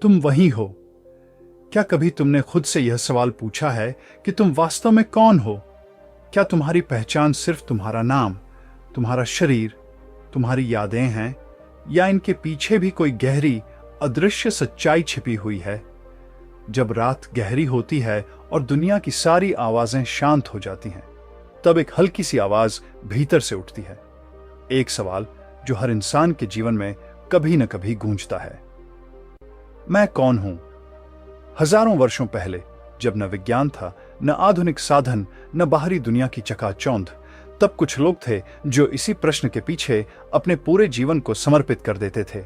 तुम वही हो। क्या कभी तुमने खुद से यह सवाल पूछा है कि तुम वास्तव में कौन हो? क्या तुम्हारी पहचान सिर्फ तुम्हारा नाम, तुम्हारा शरीर, तुम्हारी यादें हैं, या इनके पीछे भी कोई गहरी अदृश्य सच्चाई छिपी हुई है? जब रात गहरी होती है और दुनिया की सारी आवाजें शांत हो जाती हैं, तब एक हल्की सी आवाज भीतर से उठती है। एक सवाल जो हर इंसान के जीवन में कभी न कभी गूंजता है, मैं कौन हूं? हजारों वर्षों पहले, जब न विज्ञान था, न आधुनिक साधन, न बाहरी दुनिया की चकाचौंध, तब कुछ लोग थे जो इसी प्रश्न के पीछे अपने पूरे जीवन को समर्पित कर देते थे।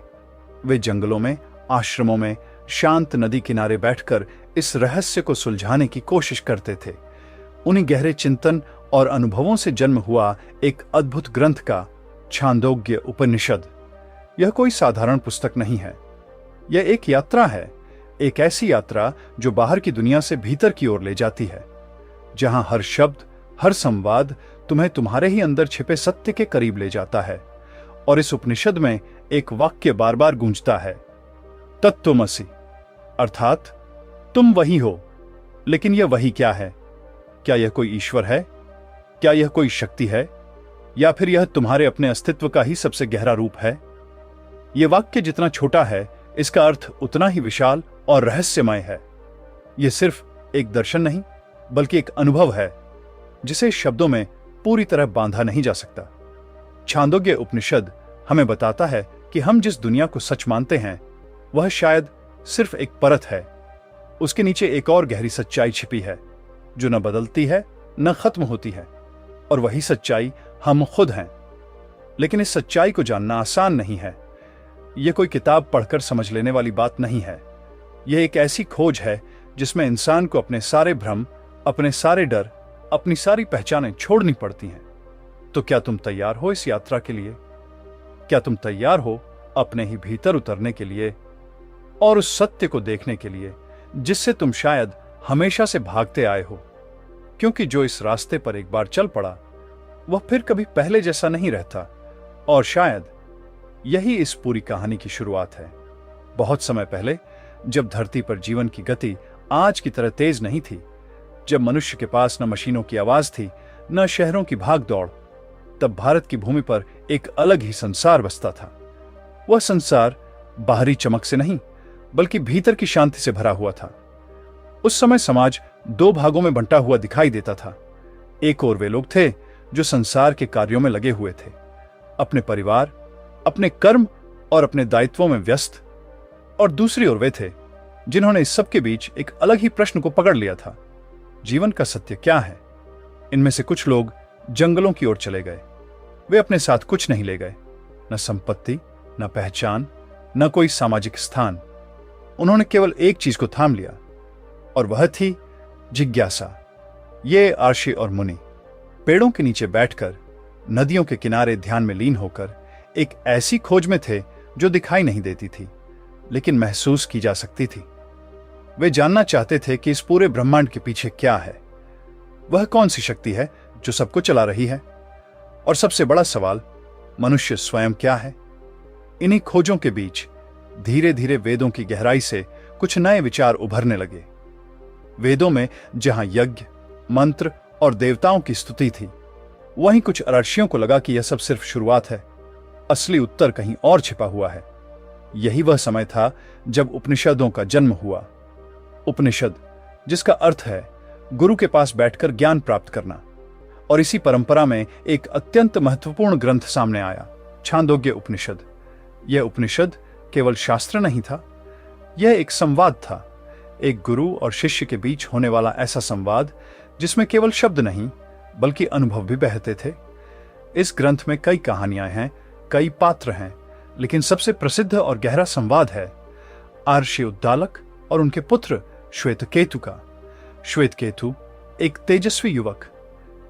वे जंगलों में, आश्रमों में, शांत नदी किनारे बैठकर इस रहस्य को सुलझाने की कोशिश करते थे। उन्हीं गहरे चिंतन और अनुभवों से जन्म हुआ एक अद्भुत ग्रंथ का छांदोग्य उपनिषद। यह कोई साधारण पुस्तक नहीं है, यह एक यात्रा है, एक ऐसी यात्रा जो बाहर की दुनिया से भीतर की ओर ले जाती है, जहां हर शब्द, हर संवाद तुम्हें तुम्हारे ही अंदर छिपे सत्य के करीब ले जाता है। और इस उपनिषद में एक वाक्य बार बार गूंजता है, तत्त्वमसि, अर्थात तुम वही हो। लेकिन यह वही क्या है? क्या यह कोई ईश्वर है? क्या यह कोई शक्ति है? या फिर यह तुम्हारे अपने अस्तित्व का ही सबसे गहरा रूप है? यह वाक्य जितना छोटा है, इसका अर्थ उतना ही विशाल और रहस्यमय है। यह सिर्फ एक दर्शन नहीं, बल्कि एक अनुभव है जिसे शब्दों में पूरी तरह बांधा नहीं जा सकता। छांदोग्य उपनिषद हमें बताता है कि हम जिस दुनिया को सच मानते हैं, वह शायद सिर्फ एक परत है। उसके नीचे एक और गहरी सच्चाई छिपी है, जो न बदलती है, न खत्म होती है। और वही सच्चाई हम खुद हैं। लेकिन इस सच्चाई को जानना आसान नहीं है। यह कोई किताब पढ़कर समझ लेने वाली बात नहीं है। यह एक ऐसी खोज है जिसमें इंसान को अपने सारे भ्रम, अपने सारे डर, अपनी सारी पहचानें छोड़नी पड़ती हैं। तो क्या तुम तैयार हो इस यात्रा के लिए? क्या तुम तैयार हो अपने ही भीतर उतरने के लिए और उस सत्य को देखने के लिए जिससे तुम शायद हमेशा से भागते आए हो? क्योंकि जो इस रास्ते पर एक बार चल पड़ा, वह फिर कभी पहले जैसा नहीं रहता। और शायद यही इस पूरी कहानी की शुरुआत है। बहुत समय पहले, जब धरती पर जीवन की गति आज की तरह तेज नहीं थी, जब मनुष्य के पास न मशीनों की आवाज थी, न शहरों की भाग दौड़, तब भारत की भूमि पर एक अलग ही संसार बसता था। वह संसार बाहरी चमक से नहीं, बल्कि भीतर की शांति से भरा हुआ था। उस समय समाज दो भागों में बंटा हुआ दिखाई देता था। एक ओर वे लोग थे जो संसार के कार्यों में लगे हुए थे, अपने परिवार, अपने कर्म और अपने दायित्वों में व्यस्त। और दूसरी ओर वे थे जिन्होंने इस सब के बीच एक अलग ही प्रश्न को पकड़ लिया था, जीवन का सत्य क्या है? इनमें से कुछ लोग जंगलों की ओर चले गए। वे अपने साथ कुछ नहीं ले गए, न संपत्ति, न पहचान, न कोई सामाजिक स्थान। उन्होंने केवल एक चीज को थाम लिया, और वह थी जिज्ञासा। ये आर्षि और मुनि पेड़ों के नीचे बैठकर, नदियों के किनारे ध्यान में लीन होकर एक ऐसी खोज में थे जो दिखाई नहीं देती थी, लेकिन महसूस की जा सकती थी। वे जानना चाहते थे कि इस पूरे ब्रह्मांड के पीछे क्या है। वह कौन सी शक्ति है जो सबको चला रही है? और सबसे बड़ा सवाल, मनुष्य स्वयं क्या है? इन्हीं खोजों के बीच धीरे धीरे वेदों की गहराई से कुछ नए विचार उभरने लगे। वेदों में जहां यज्ञ, मंत्र और देवताओं की स्तुति थी, वहीं कुछ अर्षियों को लगा कि यह सब सिर्फ शुरुआत है, असली उत्तर कहीं और छिपा हुआ है। यही वह समय था जब उपनिषदों का जन्म हुआ। उपनिषद, जिसका अर्थ है गुरु के पास बैठकर ज्ञान प्राप्त करना। और इसी परंपरा में एक अत्यंत महत्वपूर्ण ग्रंथ सामने आया, छांदोग्य उपनिषद। यह उपनिषद केवल शास्त्र नहीं था, यह एक संवाद था, एक गुरु और शिष्य के बीच होने वाला ऐसा संवाद जिसमें केवल शब्द नहीं, बल्कि अनुभव भी बहते थे। इस ग्रंथ में कई कहानियां हैं, कई पात्र हैं, लेकिन सबसे प्रसिद्ध और गहरा संवाद है आर्षि उद्दालक और उनके पुत्र श्वेतकेतु का। श्वेतकेतु एक तेजस्वी युवक,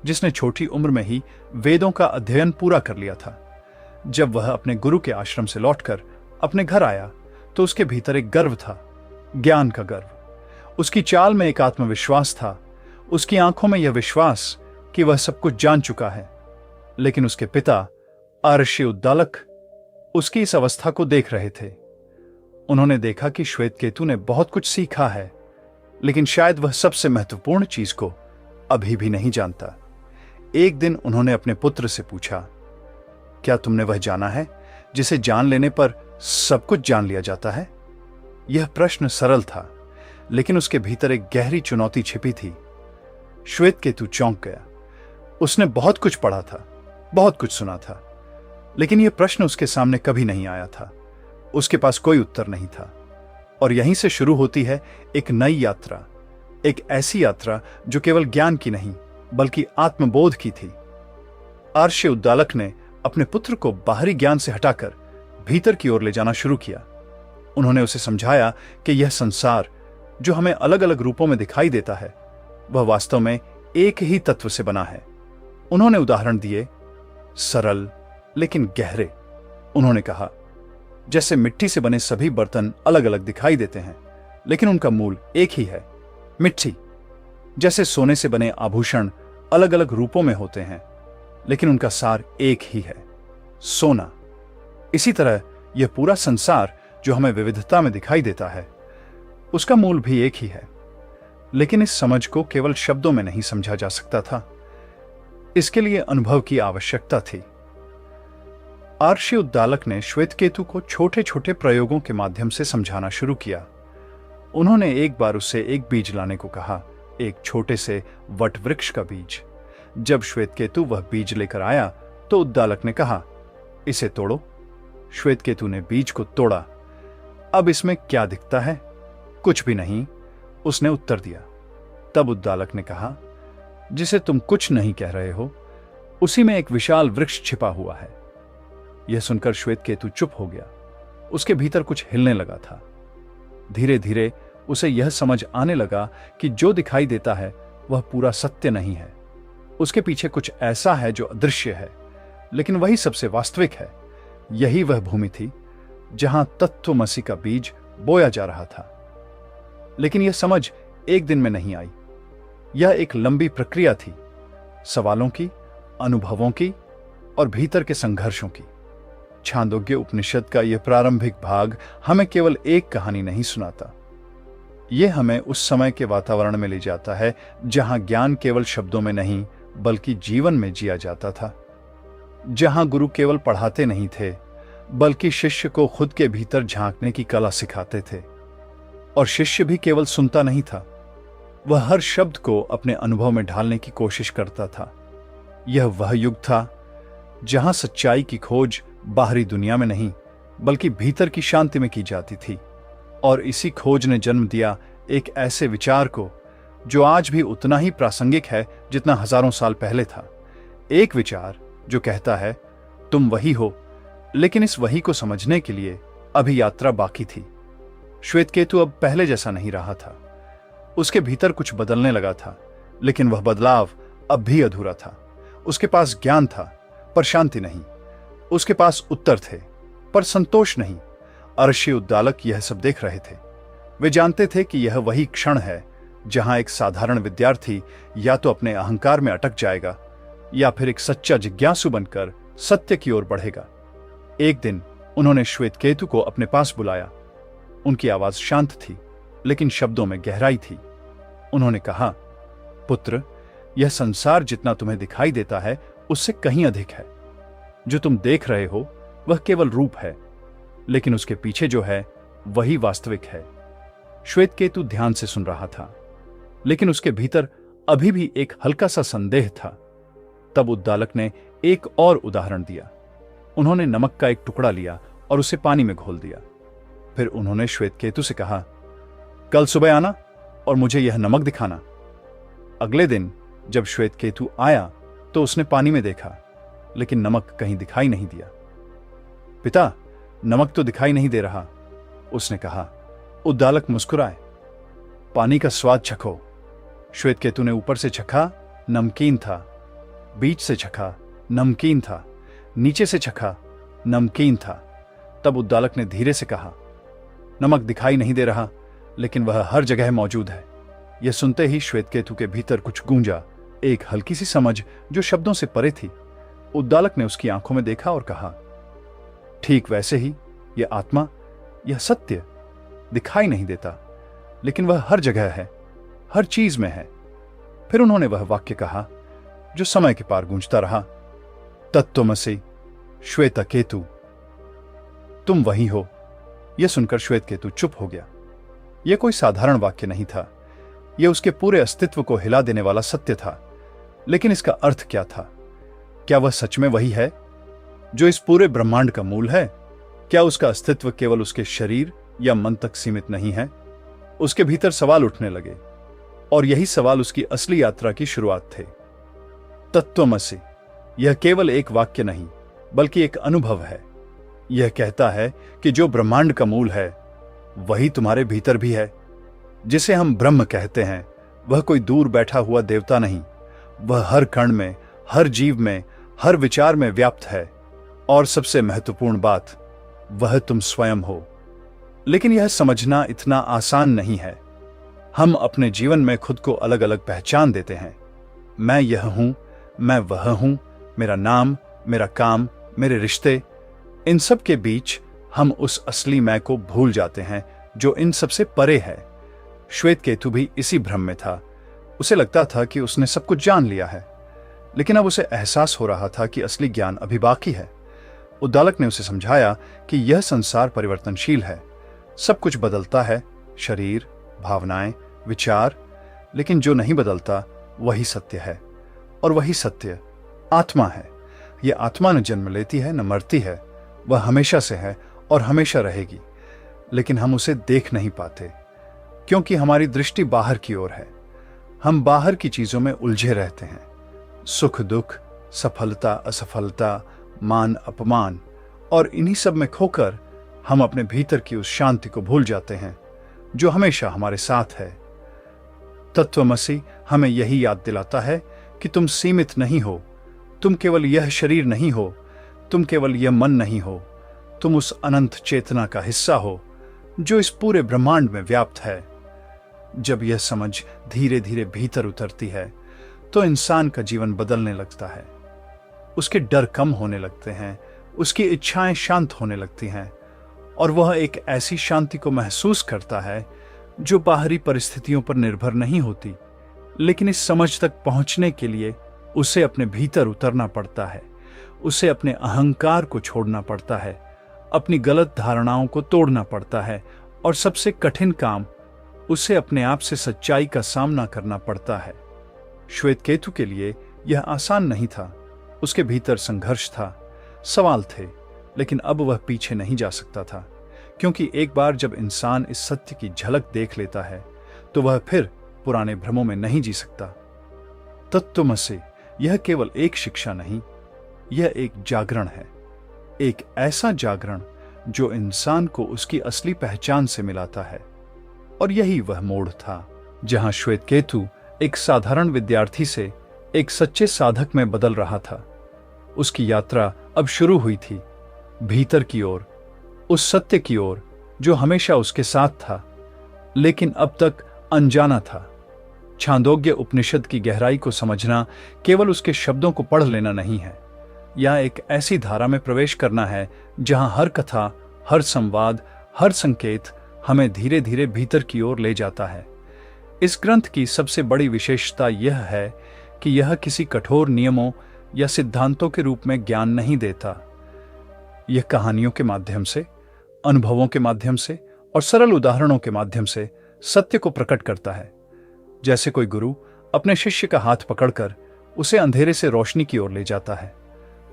जिसने छोटी उम्र में ही वेदों का अध्ययन पूरा कर लिया था। जब वह अपने गुरु के आश्रम से लौटकर अपने घर आया, तो उसके भीतर एक गर्व था, ज्ञान का गर्व। उसकी चाल में एक आत्मविश्वास था, उसकी आंखों में यह विश्वास कि वह सब कुछ जान चुका है। लेकिन उसके पिता आर्षि उद्दालक उसकी इस अवस्था को देख रहे थे। उन्होंने देखा कि श्वेत केतु ने बहुत कुछ सीखा है, लेकिन शायद वह सबसे महत्वपूर्ण चीज को अभी भी नहीं जानता। एक दिन उन्होंने अपने पुत्र से पूछा, क्या तुमने वह जाना है जिसे जान लेने पर सब कुछ जान लिया जाता है? यह प्रश्न सरल था, लेकिन उसके भीतर एक गहरी चुनौती छिपी थी। श्वेत केतु चौंक गया। उसने बहुत कुछ पढ़ा था, बहुत कुछ सुना था, लेकिन यह प्रश्न उसके सामने कभी नहीं आया था। उसके पास कोई उत्तर नहीं था। और यहीं से शुरू होती है एक नई यात्रा, एक ऐसी यात्रा जो केवल ज्ञान की नहीं बल्कि आत्मबोध की थी। आर्ष्य उद्दालक ने अपने पुत्र को बाहरी ज्ञान से हटाकर भीतर की ओर ले जाना शुरू किया। उन्होंने उसे समझाया कि यह संसार जो हमें अलग अलग रूपों में दिखाई देता है, वह वास्तव में एक ही तत्व से बना है। उन्होंने उदाहरण दिए, सरल लेकिन गहरे। उन्होंने कहा, जैसे मिट्टी से बने सभी बर्तन अलग अलग दिखाई देते हैं, लेकिन उनका मूल एक ही है, मिट्टी। जैसे सोने से बने आभूषण अलग अलग रूपों में होते हैं, लेकिन उनका सार एक ही है, सोना। इसी तरह यह पूरा संसार जो हमें विविधता में दिखाई देता है, उसका मूल भी एक ही है। लेकिन इस समझ को केवल शब्दों में नहीं समझा जा सकता था। इसके लिए अनुभव की आवश्यकता थी। आर्ष्य उद्दालक ने श्वेत केतु को छोटे छोटे प्रयोगों के माध्यम से समझाना शुरू किया। उन्होंने एक बार उससे एक बीज लाने को कहा, एक छोटे से वट वृक्ष का बीज। जब श्वेत केतु वह बीज लेकर आया तो उद्दालक ने कहा, इसे तोड़ो। श्वेत केतु ने बीज को तोड़ा। अब इसमें क्या दिखता है? कुछ भी नहीं, उसने उत्तर दिया। तब उद्दालक ने कहा, जिसे तुम कुछ नहीं कह रहे हो, उसी में एक विशाल वृक्ष छिपा हुआ है। यह सुनकर श्वेत केतु चुप हो गया। उसके भीतर कुछ हिलने लगा था। धीरे धीरे उसे यह समझ आने लगा कि जो दिखाई देता है वह पूरा सत्य नहीं है। उसके पीछे कुछ ऐसा है जो अदृश्य है, लेकिन वही सबसे वास्तविक है। यही वह भूमि थी जहां तत्वमसि का बीज बोया जा रहा था। लेकिन यह समझ एक दिन में नहीं आई। यह एक लंबी प्रक्रिया थी, सवालों की, अनुभवों की और भीतर के संघर्षों की। छांदोग्य उपनिषद का यह प्रारंभिक भाग हमें केवल एक कहानी नहीं सुनाता। यह हमें उस समय के वातावरण में ले जाता है जहां ज्ञान केवल शब्दों में नहीं बल्कि जीवन में जिया जाता था। जहां गुरु केवल पढ़ाते नहीं थे बल्कि शिष्य को खुद के भीतर झांकने की कला सिखाते थे। और शिष्य भी केवल सुनता नहीं था, वह हर शब्द को अपने अनुभव में ढालने की कोशिश करता था। यह वह युग था जहां सच्चाई की खोज बाहरी दुनिया में नहीं बल्कि भीतर की शांति में की जाती थी। और इसी खोज ने जन्म दिया एक ऐसे विचार को जो आज भी उतना ही प्रासंगिक है जितना हजारों साल पहले था। एक विचार जो कहता है, तुम वही हो, लेकिन इस वही को समझने के लिए अभी यात्रा बाकी थी। श्वेत केतु अब पहले जैसा नहीं रहा था। उसके भीतर कुछ बदलने लगा था, लेकिन वह बदलाव अब भी अधूरा था। उसके पास ज्ञान था पर शांति नहीं। उसके पास उत्तर थे पर संतोष नहीं। आर्ष्य उद्दालक यह सब देख रहे थे। वे जानते थे कि यह वही क्षण है जहां एक साधारण विद्यार्थी या तो अपने अहंकार में अटक जाएगा या फिर एक सच्चा जिज्ञासु बनकर सत्य की ओर बढ़ेगा। एक दिन उन्होंने श्वेत केतु को अपने पास बुलाया। उनकी आवाज शांत थी, लेकिन शब्दों में गहराई थी। उन्होंने कहा, पुत्र, यह संसार जितना तुम्हें दिखाई देता है उससे कहीं अधिक है। जो तुम देख रहे हो वह केवल रूप है, लेकिन उसके पीछे जो है वही वास्तविक है। श्वेत केतु ध्यान से सुन रहा था, लेकिन उसके भीतर अभी भी एक हल्का सा संदेह था। तब उद्दालक ने एक और उदाहरण दिया। उन्होंने नमक का एक टुकड़ा लिया और उसे पानी में घोल दिया। फिर उन्होंने श्वेत केतु से कहा, कल सुबह आना और मुझे यह नमक दिखाना। अगले दिन जब श्वेत केतु आया तो उसने पानी में देखा, लेकिन नमक कहीं दिखाई नहीं दिया। पिता, नमक तो दिखाई नहीं दे रहा, उसने कहा। उद्दालक मुस्कुराए। पानी का स्वाद चखो। श्वेत केतु ने ऊपर से चखा, नमकीन था। बीच से चखा, नमकीन था। नीचे से चखा, नमकीन था। तब उद्दालक ने धीरे से कहा, नमक दिखाई नहीं दे रहा, लेकिन वह हर जगह मौजूद है। यह सुनते ही श्वेत केतु के भीतर कुछ गूंजा, एक हल्की सी समझ जो शब्दों से परे थी। उद्दालक ने उसकी आंखों में देखा और कहा, ठीक वैसे ही यह आत्मा, यह सत्य दिखाई नहीं देता, लेकिन वह हर जगह है, हर चीज में है। फिर उन्होंने वह वाक्य कहा जो समय के पार गूंजता रहा, तत्त्वमसि श्वेतकेतु, तुम वही हो। यह सुनकर श्वेतकेतु चुप हो गया। यह कोई साधारण वाक्य नहीं था, यह उसके पूरे अस्तित्व को हिला देने वाला सत्य था। लेकिन इसका अर्थ क्या था? क्या वह सच में वही है जो इस पूरे ब्रह्मांड का मूल है? क्या उसका अस्तित्व केवल उसके शरीर या मन तक सीमित नहीं है? उसके भीतर सवाल उठने लगे, और यही सवाल उसकी असली यात्रा की शुरुआत थे। तत्त्वमसि, यह केवल एक वाक्य नहीं, बल्कि एक अनुभव है। यह कहता है कि जो ब्रह्मांड का मूल है वही तुम्हारे भीतर भी है। जिसे हम ब्रह्म कहते हैं वह कोई दूर बैठा हुआ देवता नहीं, वह हर कण में, हर जीव में, हर विचार में व्याप्त है। और सबसे महत्वपूर्ण बात, वह तुम स्वयं हो। लेकिन यह समझना इतना आसान नहीं है। हम अपने जीवन में खुद को अलग अलग पहचान देते हैं। मैं यह हूं, मैं वह हूं, मेरा नाम, मेरा काम, मेरे रिश्ते, इन सब के बीच हम उस असली मैं को भूल जाते हैं जो इन सबसे परे है। श्वेतकेतु भी इसी भ्रम में था। उसे लगता था कि उसने सब कुछ जान लिया है, लेकिन अब उसे एहसास हो रहा था कि असली ज्ञान अभी बाकी है। उद्दालक ने उसे समझाया कि यह संसार परिवर्तनशील है, सब कुछ बदलता है, शरीर, भावनाएं, विचार, लेकिन जो नहीं बदलता वही सत्य है। और वही सत्य आत्मा है। यह आत्मा न जन्म लेती है, न मरती है, वह हमेशा से है और हमेशा रहेगी। लेकिन हम उसे देख नहीं पाते क्योंकि हमारी दृष्टि बाहर की ओर है। हम बाहर की चीजों में उलझे रहते हैं, सुख दुख, सफलता असफलता, मान अपमान, और इन्हीं सब में खोकर हम अपने भीतर की उस शांति को भूल जाते हैं जो हमेशा हमारे साथ है। तत्त्वमसि हमें यही याद दिलाता है कि तुम सीमित नहीं हो, तुम केवल यह शरीर नहीं हो, तुम केवल यह मन नहीं हो, तुम उस अनंत चेतना का हिस्सा हो जो इस पूरे ब्रह्मांड में व्याप्त है। जब यह समझ धीरे धीरे भीतर उतरती है तो इंसान का जीवन बदलने लगता है। उसके डर कम होने लगते हैं, उसकी इच्छाएं शांत होने लगती हैं, और वह एक ऐसी शांति को महसूस करता है जो बाहरी परिस्थितियों पर निर्भर नहीं होती। लेकिन इस समझ तक पहुंचने के लिए उसे अपने भीतर उतरना पड़ता है, उसे अपने अहंकार को छोड़ना पड़ता है, अपनी गलत धारणाओं को तोड़ना पड़ता है, और सबसे कठिन काम, उसे अपने आप से सच्चाई का सामना करना पड़ता है। श्वेतकेतु के लिए यह आसान नहीं था। उसके भीतर संघर्ष था, सवाल थे, लेकिन अब वह पीछे नहीं जा सकता था, क्योंकि एक बार जब इंसान इस सत्य की झलक देख लेता है तो वह फिर पुराने भ्रमों में नहीं जी सकता। तत्त्वमसि यह केवल एक शिक्षा नहीं, यह एक जागरण है, एक ऐसा जागरण जो इंसान को उसकी असली पहचान से मिलाता है। और यही वह मोड़ था जहां श्वेतकेतु एक साधारण विद्यार्थी से एक सच्चे साधक में बदल रहा था। उसकी यात्रा अब शुरू हुई थी, भीतर की ओर, उस सत्य की ओर जो हमेशा उसके साथ था, लेकिन अब तक अनजाना था। छांदोग्य उपनिषद की गहराई को समझना केवल उसके शब्दों को पढ़ लेना नहीं है, या एक ऐसी धारा में प्रवेश करना है जहां हर कथा, हर संवाद, हर संकेत हमें धीरे धीरे भीतर की ओर ले जाता है। इस ग्रंथ की सबसे बड़ी विशेषता यह है कि यह किसी कठोर नियमों या सिद्धांतों के रूप में ज्ञान नहीं देता। यह कहानियों के माध्यम से, अनुभवों के माध्यम से और सरल उदाहरणों के माध्यम से सत्य को प्रकट करता है। जैसे कोई गुरु अपने शिष्य का हाथ पकड़कर उसे अंधेरे से रोशनी की ओर ले जाता है,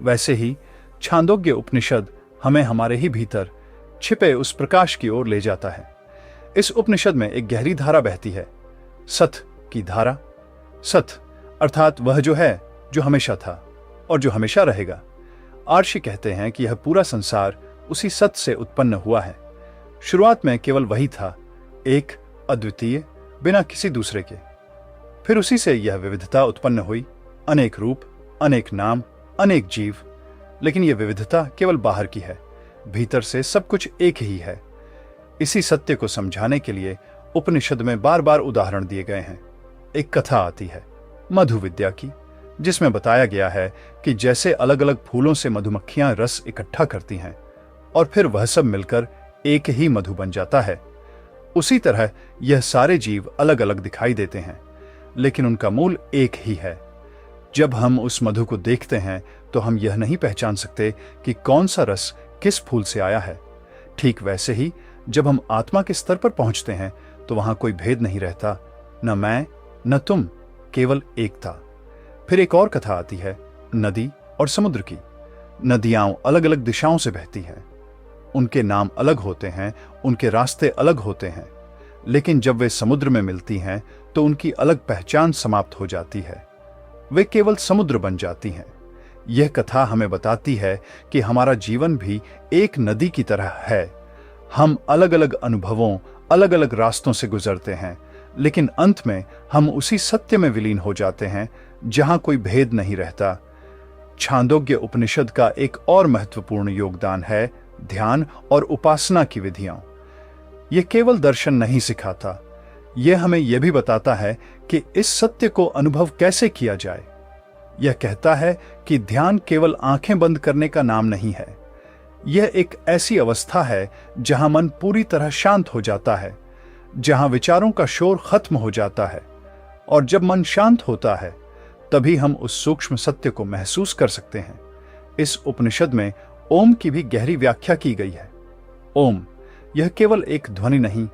वैसे ही छांदोग्य उपनिषद हमें हमारे ही भीतर छिपे उस प्रकाश की ओर ले जाता है। इस उपनिषद में एक गहरी धारा बहती है, सत की धारा। सत अर्थात वह जो है, जो हमेशा था और जो हमेशा रहेगा। आर्षि कहते हैं कि यह पूरा संसार उसी सत से उत्पन्न हुआ है। शुरुआत में केवल वही था, एक, अद्वितीय, बिना किसी दूसरे के। फिर उसी से यह विविधता उत्पन्न हुई, अनेक रूप, अनेक नाम, अनेक जीव। लेकिन यह विविधता केवल बाहर की है, भीतर से सब कुछ एक ही है। इसी सत्य को समझाने के लिए उपनिषद में बार बार उदाहरण दिए गए हैं। एक कथा आती है मधु विद्या की, जिसमें बताया गया है कि जैसे अलग अलग फूलों से मधुमक्खियां रस इकट्ठा करती हैं और फिर वह सब मिलकर एक ही मधु बन जाता है, उसी तरह यह सारे जीव अलग अलग दिखाई देते हैं, लेकिन उनका मूल एक ही है। जब हम उस मधु को देखते हैं तो हम यह नहीं पहचान सकते कि कौन सा रस किस फूल से आया है। ठीक वैसे ही जब हम आत्मा के स्तर पर पहुंचते हैं तो वहां कोई भेद नहीं रहता, न मैं न तुम, केवल एकता। फिर एक और कथा आती है नदी और समुद्र की। नदियां अलग अलग दिशाओं से बहती हैं, उनके नाम अलग होते हैं, उनके रास्ते अलग होते हैं, लेकिन जब वे समुद्र में मिलती हैं तो उनकी अलग पहचान समाप्त हो जाती है, वे केवल समुद्र बन जाती हैं। यह कथा हमें बताती है कि हमारा जीवन भी एक नदी की तरह है। हम अलग अलग अनुभवों, अलग अलग रास्तों से गुजरते हैं, लेकिन अंत में हम उसी सत्य में विलीन हो जाते हैं जहां कोई भेद नहीं रहता। छांदोग्य उपनिषद का एक और महत्वपूर्ण योगदान है ध्यान और उपासना की विधियां। यह केवल दर्शन नहीं सिखाता, यह हमें यह भी बताता है कि इस सत्य को अनुभव कैसे किया जाए। यह कहता है कि ध्यान केवल आंखें बंद करने का नाम नहीं है। यह एक ऐसी अवस्था है जहां मन पूरी तरह शांत हो जाता है, जहां विचारों का शोर खत्म हो जाता है, और जब मन शांत होता है तभी हम उस सूक्ष्म सत्य को महसूस कर सकते हैं। इस उपनिषद में ओम की भी गहरी व्याख्या की गई है। ओम यह केवल एक ध्वनि नहीं,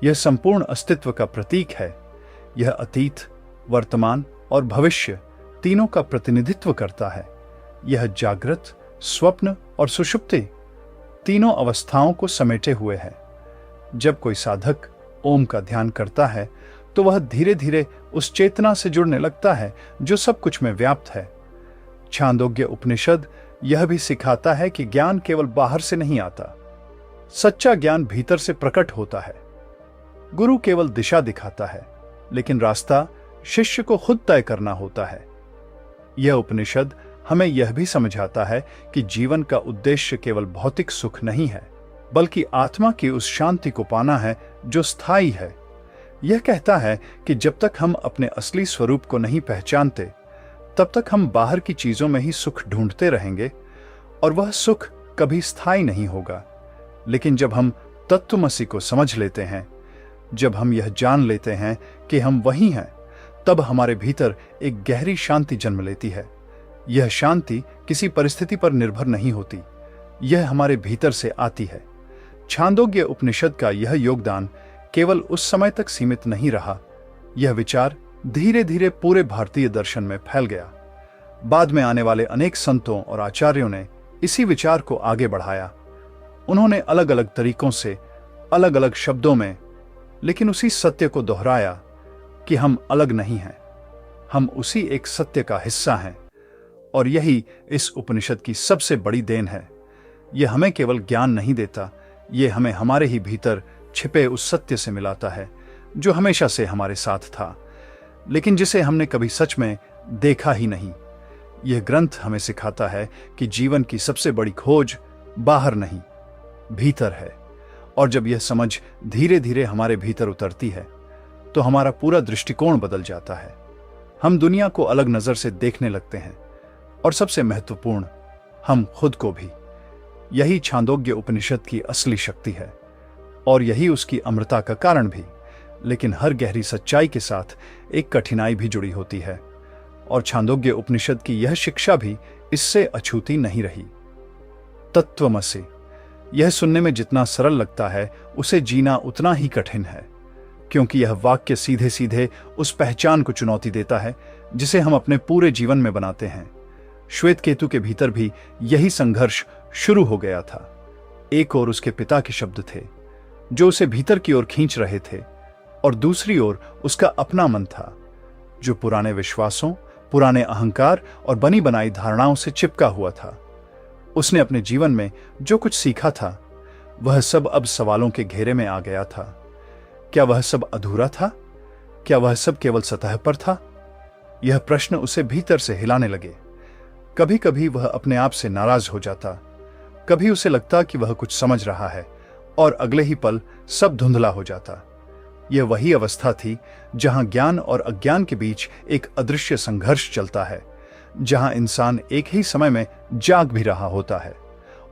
यह संपूर्ण अस्तित्व का प्रतीक है। यह अतीत, वर्तमान और भविष्य तीनों का प्रतिनिधित्व करता है। यह जागृत, स्वप्न और सुषुप्ति तीनों अवस्थाओं को समेटे हुए है। जब कोई साधक ओम का ध्यान करता है तो वह धीरे धीरे उस चेतना से जुड़ने लगता है जो सब कुछ में व्याप्त है। छांदोग्य उपनिषद यह भी सिखाता है कि ज्ञान केवल बाहर से नहीं आता, सच्चा ज्ञान भीतर से प्रकट होता है। गुरु केवल दिशा दिखाता है, लेकिन रास्ता शिष्य को खुद तय करना होता है। यह उपनिषद हमें यह भी समझाता है कि जीवन का उद्देश्य केवल भौतिक सुख नहीं है, बल्कि आत्मा की उस शांति को पाना है जो स्थायी है। यह कहता है कि जब तक हम अपने असली स्वरूप को नहीं पहचानते, तब तक हम बाहर की चीजों में ही सुख ढूंढते रहेंगे और वह सुख कभी स्थायी नहीं होगा। लेकिन जब हम तत्वमसि को समझ लेते हैं, जब हम यह जान लेते हैं कि हम वही हैं, तब हमारे भीतर एक गहरी शांति जन्म लेती है। यह शांति किसी परिस्थिति पर निर्भर नहीं होती, यह हमारे भीतर से आती है। छांदोग्य उपनिषद का यह योगदान केवल उस समय तक सीमित नहीं रहा, यह विचार धीरे धीरे पूरे भारतीय दर्शन में फैल गया। बाद में आने वाले अनेक संतों और आचार्यों ने इसी विचार को आगे बढ़ाया। उन्होंने अलग अलग तरीकों से, अलग अलग शब्दों में, लेकिन उसी सत्य को दोहराया कि हम अलग नहीं हैं, हम उसी एक सत्य का हिस्सा हैं। और यही इस उपनिषद की सबसे बड़ी देन है। यह हमें केवल ज्ञान नहीं देता, यह हमें हमारे ही भीतर छिपे उस सत्य से मिलाता है जो हमेशा से हमारे साथ था, लेकिन जिसे हमने कभी सच में देखा ही नहीं। यह ग्रंथ हमें सिखाता है कि जीवन की सबसे बड़ी खोज बाहर नहीं, भीतर है। और जब यह समझ धीरे धीरे हमारे भीतर उतरती है तो हमारा पूरा दृष्टिकोण बदल जाता है। हम दुनिया को अलग नजर से देखने लगते हैं, और सबसे महत्वपूर्ण, हम खुद को भी। यही छांदोग्य उपनिषद की असली शक्ति है, और यही उसकी अमृता का कारण भी। लेकिन हर गहरी सच्चाई के साथ एक कठिनाई भी जुड़ी होती है, और छांदोग्य उपनिषद की यह शिक्षा भी इससे अछूती नहीं रही। तत्वमसि, यह सुनने में जितना सरल लगता है, उसे जीना उतना ही कठिन है, क्योंकि यह वाक्य सीधे सीधे उस पहचान को चुनौती देता है जिसे हम अपने पूरे जीवन में बनाते हैं। श्वेत केतु के भीतर भी यही संघर्ष शुरू हो गया था। एक ओर उसके पिता के शब्द थे जो उसे भीतर की ओर खींच रहे थे, और दूसरी ओर उसका अपना मन था जो पुराने विश्वासों, पुराने अहंकार और बनी बनाई धारणाओं से चिपका हुआ था। उसने अपने जीवन में जो कुछ सीखा था, वह सब अब सवालों के घेरे में आ गया था। क्या वह सब अधूरा था? क्या वह सब केवल सतह पर था? यह प्रश्न उसे भीतर से हिलाने लगे। कभी कभी वह अपने आप से नाराज हो जाता, कभी उसे लगता कि वह कुछ समझ रहा है, और अगले ही पल सब धुंधला हो जाता। यह वही अवस्था थी जहां ज्ञान और अज्ञान के बीच एक अदृश्य संघर्ष चलता है, जहां इंसान एक ही समय में जाग भी रहा होता है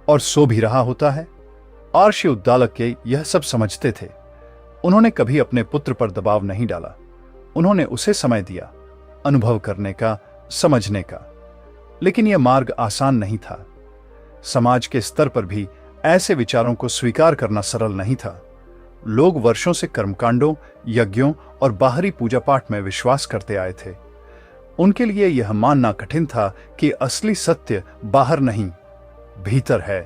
और सो भी रहा होता है। आर्षि उद्दालक के यह सब समझते थे। उन्होंने कभी अपने पुत्र पर दबाव नहीं डाला। उन्होंने उसे समय दिया, अनुभव करने का, समझने का। लेकिन यह मार्ग आसान नहीं था। समाज के स्तर पर भी ऐसे विचारों को स्वीकार करना सरल नहीं था। लोग वर्षों से कर्मकांडों, यज्ञों और बाहरी पूजा पाठ में विश्वास करते आए थे। उनके लिए यह मानना कठिन था कि असली सत्य बाहर नहीं, भीतर है,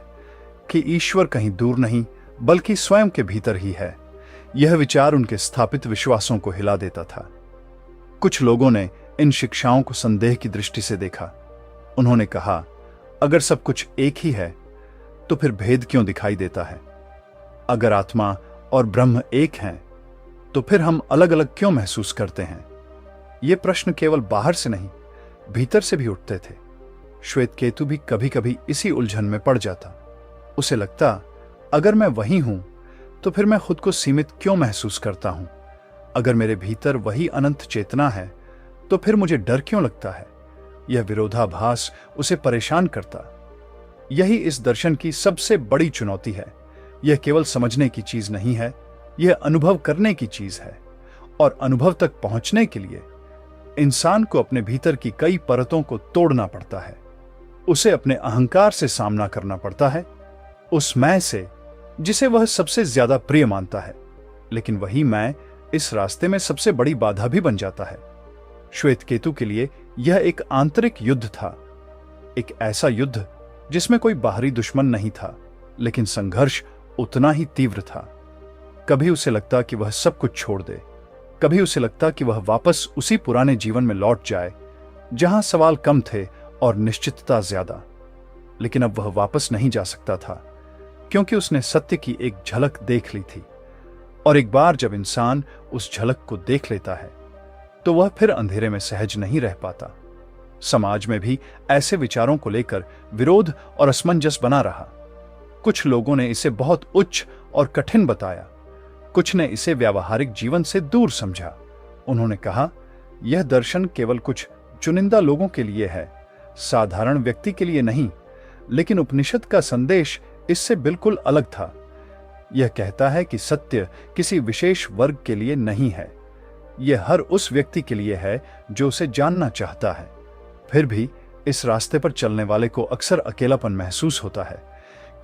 कि ईश्वर कहीं दूर नहीं बल्कि स्वयं के भीतर ही है। यह विचार उनके स्थापित विश्वासों को हिला देता था। कुछ लोगों ने इन शिक्षाओं को संदेह की दृष्टि से देखा। उन्होंने कहा, अगर सब कुछ एक ही है तो फिर भेद क्यों दिखाई देता है? अगर आत्मा और ब्रह्म एक हैं तो फिर हम अलग अलग क्यों महसूस करते हैं? ये प्रश्न केवल बाहर से नहीं, भीतर से भी उठते थे। श्वेत केतु भी कभी कभी इसी उलझन में पड़ जाता। उसे लगता, अगर मैं वही हूं तो फिर मैं खुद को सीमित क्यों महसूस करता हूं? अगर मेरे भीतर वही अनंत चेतना है तो फिर मुझे डर क्यों लगता है? यह विरोधाभास उसे परेशान करता। यही इस दर्शन की सबसे बड़ी चुनौती है। यह केवल समझने की चीज नहीं है, यह अनुभव करने की चीज है। और अनुभव तक पहुंचने के लिए इंसान को अपने भीतर की कई परतों को तोड़ना पड़ता है। उसे अपने अहंकार से सामना करना पड़ता है, उस मैं से जिसे वह सबसे ज्यादा प्रिय मानता है। लेकिन वही मैं इस रास्ते में सबसे बड़ी बाधा भी बन जाता है। श्वेत केतु के लिए यह एक आंतरिक युद्ध था, एक ऐसा युद्ध जिसमें कोई बाहरी दुश्मन नहीं था, लेकिन संघर्ष उतना ही तीव्र था। कभी उसे लगता कि वह सब कुछ छोड़ दे, कभी उसे लगता कि वह वापस उसी पुराने जीवन में लौट जाए जहां सवाल कम थे और निश्चितता ज्यादा। लेकिन अब वह वापस नहीं जा सकता था, क्योंकि उसने सत्य की एक झलक देख ली थी। और एक बार जब इंसान उस झलक को देख लेता है तो वह फिर अंधेरे में सहज नहीं रह पाता। समाज में भी ऐसे विचारों को लेकर विरोध और असमंजस बना रहा। कुछ लोगों ने इसे बहुत उच्च और कठिन बताया, कुछ ने इसे व्यावहारिक जीवन से दूर समझा। उन्होंने कहा, यह दर्शन केवल कुछ चुनिंदा लोगों के लिए है, साधारण व्यक्ति के लिए नहीं। लेकिन उपनिषद का संदेश इससे बिल्कुल अलग था। यह कहता है कि सत्य किसी विशेष वर्ग के लिए नहीं है, यह हर उस व्यक्ति के लिए है जो उसे जानना चाहता है। फिर भी इस रास्ते पर चलने वाले को अक्सर अकेलापन महसूस होता है,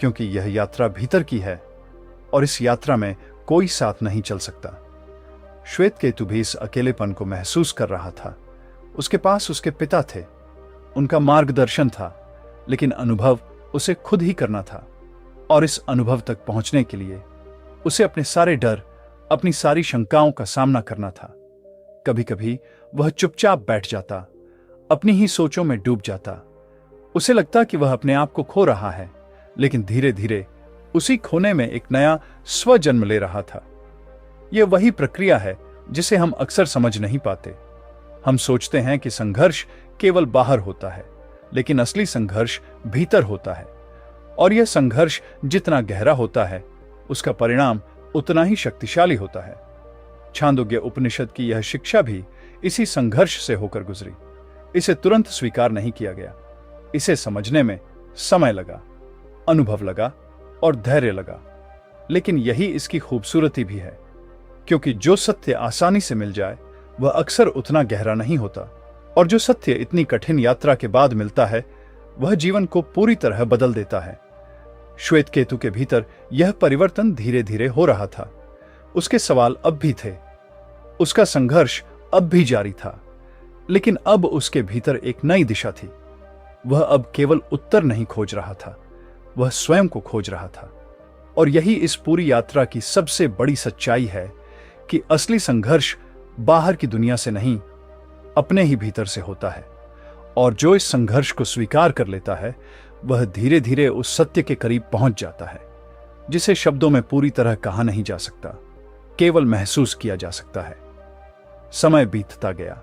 क्योंकि यह यात्रा भीतर की है और इस यात्रा में कोई साथ नहीं चल सकता। श्वेत केतु भी इस अकेलेपन को महसूस कर रहा था। उसके पास उसके पिता थे, उनका मार्गदर्शन था, लेकिन अनुभव उसे खुद ही करना था। और इस अनुभव तक पहुंचने के लिए उसे अपने सारे डर, अपनी सारी शंकाओं का सामना करना था। कभी कभी वह चुपचाप बैठ जाता, अपनी ही सोचों में डूब जाता। उसे लगता कि वह अपने आप को खो रहा है, लेकिन धीरे धीरे उसी खोने में एक नया स्व जन्म ले रहा था। यह वही प्रक्रिया है जिसे हम अक्सर समझ नहीं पाते। हम सोचते हैं कि संघर्ष केवल बाहर होता है, लेकिन असली संघर्ष भीतर होता है। और यह संघर्ष जितना गहरा होता है, उसका परिणाम उतना ही शक्तिशाली होता है। छांदोग्य उपनिषद की यह शिक्षा भी इसी संघर्ष से होकर गुजरी। इसे तुरंत स्वीकार नहीं किया गया। इसे समझने में समय लगा, अनुभव लगा और धैर्य लगा। लेकिन यही इसकी खूबसूरती भी है, क्योंकि जो सत्य आसानी से मिल जाए वह अक्सर उतना गहरा नहीं होता, और जो सत्य इतनी कठिन यात्रा के बाद मिलता है वह जीवन को पूरी तरह बदल देता है। श्वेत केतु के भीतर यह परिवर्तन धीरे धीरे हो रहा था। उसके सवाल अब भी थे, उसका संघर्ष अब भी जारी था, लेकिन अब उसके भीतर एक नई दिशा थी। वह अब केवल उत्तर नहीं खोज रहा था, वह स्वयं को खोज रहा था। और यही इस पूरी यात्रा की सबसे बड़ी सच्चाई है कि असली संघर्ष बाहर की दुनिया से नहीं, अपने ही भीतर से होता है। और जो इस संघर्ष को स्वीकार कर लेता है वह धीरे धीरे उस सत्य के करीब पहुंच जाता है, जिसे शब्दों में पूरी तरह कहा नहीं जा सकता, केवल महसूस किया जा सकता है। समय बीतता गया।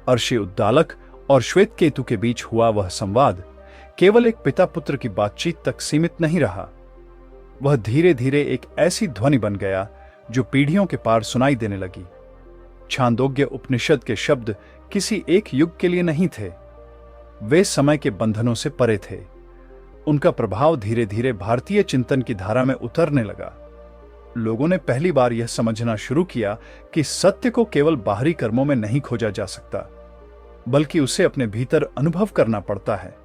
अर्शी उद्दालक और श्वेत केतु के बीच हुआ वह संवाद केवल एक पिता पुत्र की बातचीत तक सीमित नहीं रहा। वह धीरे धीरे एक ऐसी ध्वनि बन गया जो पीढ़ियों के पार सुनाई देने लगी। छांदोग्य उपनिषद के शब्द किसी एक युग के लिए नहीं थे, वे समय के बंधनों से परे थे। उनका प्रभाव धीरे धीरे भारतीय चिंतन की धारा में उतरने लगा। लोगों ने पहली बार यह समझना शुरू किया कि सत्य को केवल बाहरी कर्मों में नहीं खोजा जा सकता, बल्कि उसे अपने भीतर अनुभव करना पड़ता है।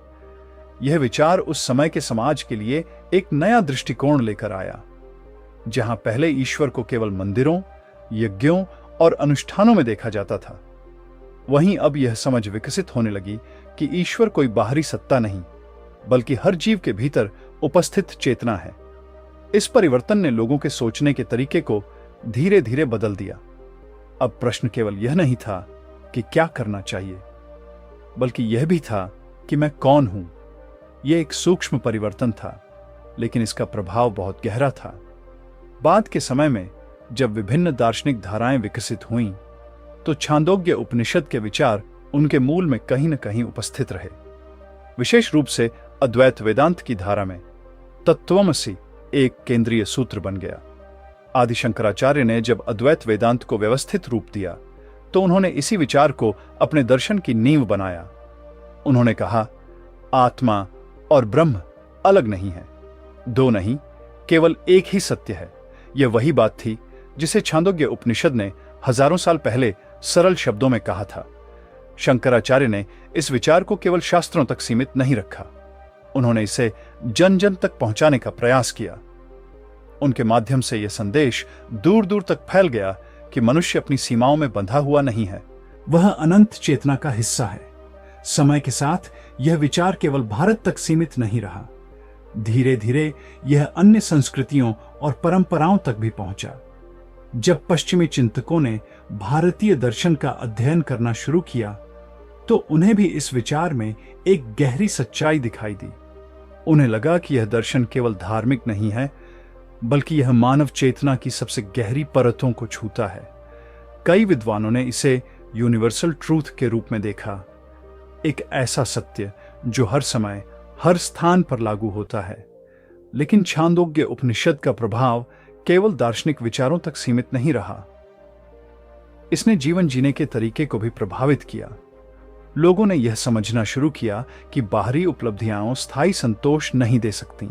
यह विचार उस समय के समाज के लिए एक नया दृष्टिकोण लेकर आया। जहां पहले ईश्वर को केवल मंदिरों, यज्ञों और अनुष्ठानों में देखा जाता था, वहीं अब यह समझ विकसित होने लगी कि ईश्वर कोई बाहरी सत्ता नहीं, बल्कि हर जीव के भीतर उपस्थित चेतना है। इस परिवर्तन ने लोगों के सोचने के तरीके को धीरे धीरे बदल दिया। अब प्रश्न केवल यह नहीं था कि क्या करना चाहिए, बल्कि यह भी था कि मैं कौन हूं। यह एक सूक्ष्म परिवर्तन था, लेकिन इसका प्रभाव बहुत गहरा था। बाद के समय में जब विभिन्न दार्शनिक धाराएं विकसित हुईं, तो छांदोग्य उपनिषद के विचार उनके मूल में कहीं न कहीं उपस्थित रहे। विशेष रूप से अद्वैत वेदांत की धारा में तत्त्वमसि एक केंद्रीय सूत्र बन गया। आदि शंकराचार्य ने जब अद्वैत वेदांत को व्यवस्थित रूप दिया, तो उन्होंने इसी विचार को अपने दर्शन की नींव बनाया। उन्होंने कहा, आत्मा और ब्रह्म अलग नहीं है, दो नहीं, केवल एक ही सत्य है। यह वही बात थी जिसे छांदोग्य उपनिषद ने हजारों साल पहले सरल शब्दों में कहा था। शंकराचार्य ने इस विचार को केवल शास्त्रों तक सीमित नहीं रखा, उन्होंने इसे जन जन तक पहुंचाने का प्रयास किया। उनके माध्यम से यह संदेश दूर दूर तक फैल गया कि मनुष्य अपनी सीमाओं में बंधा हुआ नहीं है, वह अनंत चेतना का हिस्सा है। समय के साथ यह विचार केवल भारत तक सीमित नहीं रहा, धीरे धीरे यह अन्य संस्कृतियों और परंपराओं तक भी पहुंचा। जब पश्चिमी चिंतकों ने भारतीय दर्शन का अध्ययन करना शुरू किया, तो उन्हें भी इस विचार में एक गहरी सच्चाई दिखाई दी। उन्हें लगा कि यह दर्शन केवल धार्मिक नहीं है, बल्कि यह मानव चेतना की सबसे गहरी परतों को छूता है। कई विद्वानों ने इसे यूनिवर्सल ट्रूथ के रूप में देखा, एक ऐसा सत्य जो हर समय हर स्थान पर लागू होता है। लेकिन छांदोग्य उपनिषद का प्रभाव केवल दार्शनिक विचारों तक सीमित नहीं रहा, इसने जीवन जीने के तरीके को भी प्रभावित किया। लोगों ने यह समझना शुरू किया कि बाहरी उपलब्धियां स्थायी संतोष नहीं दे सकती,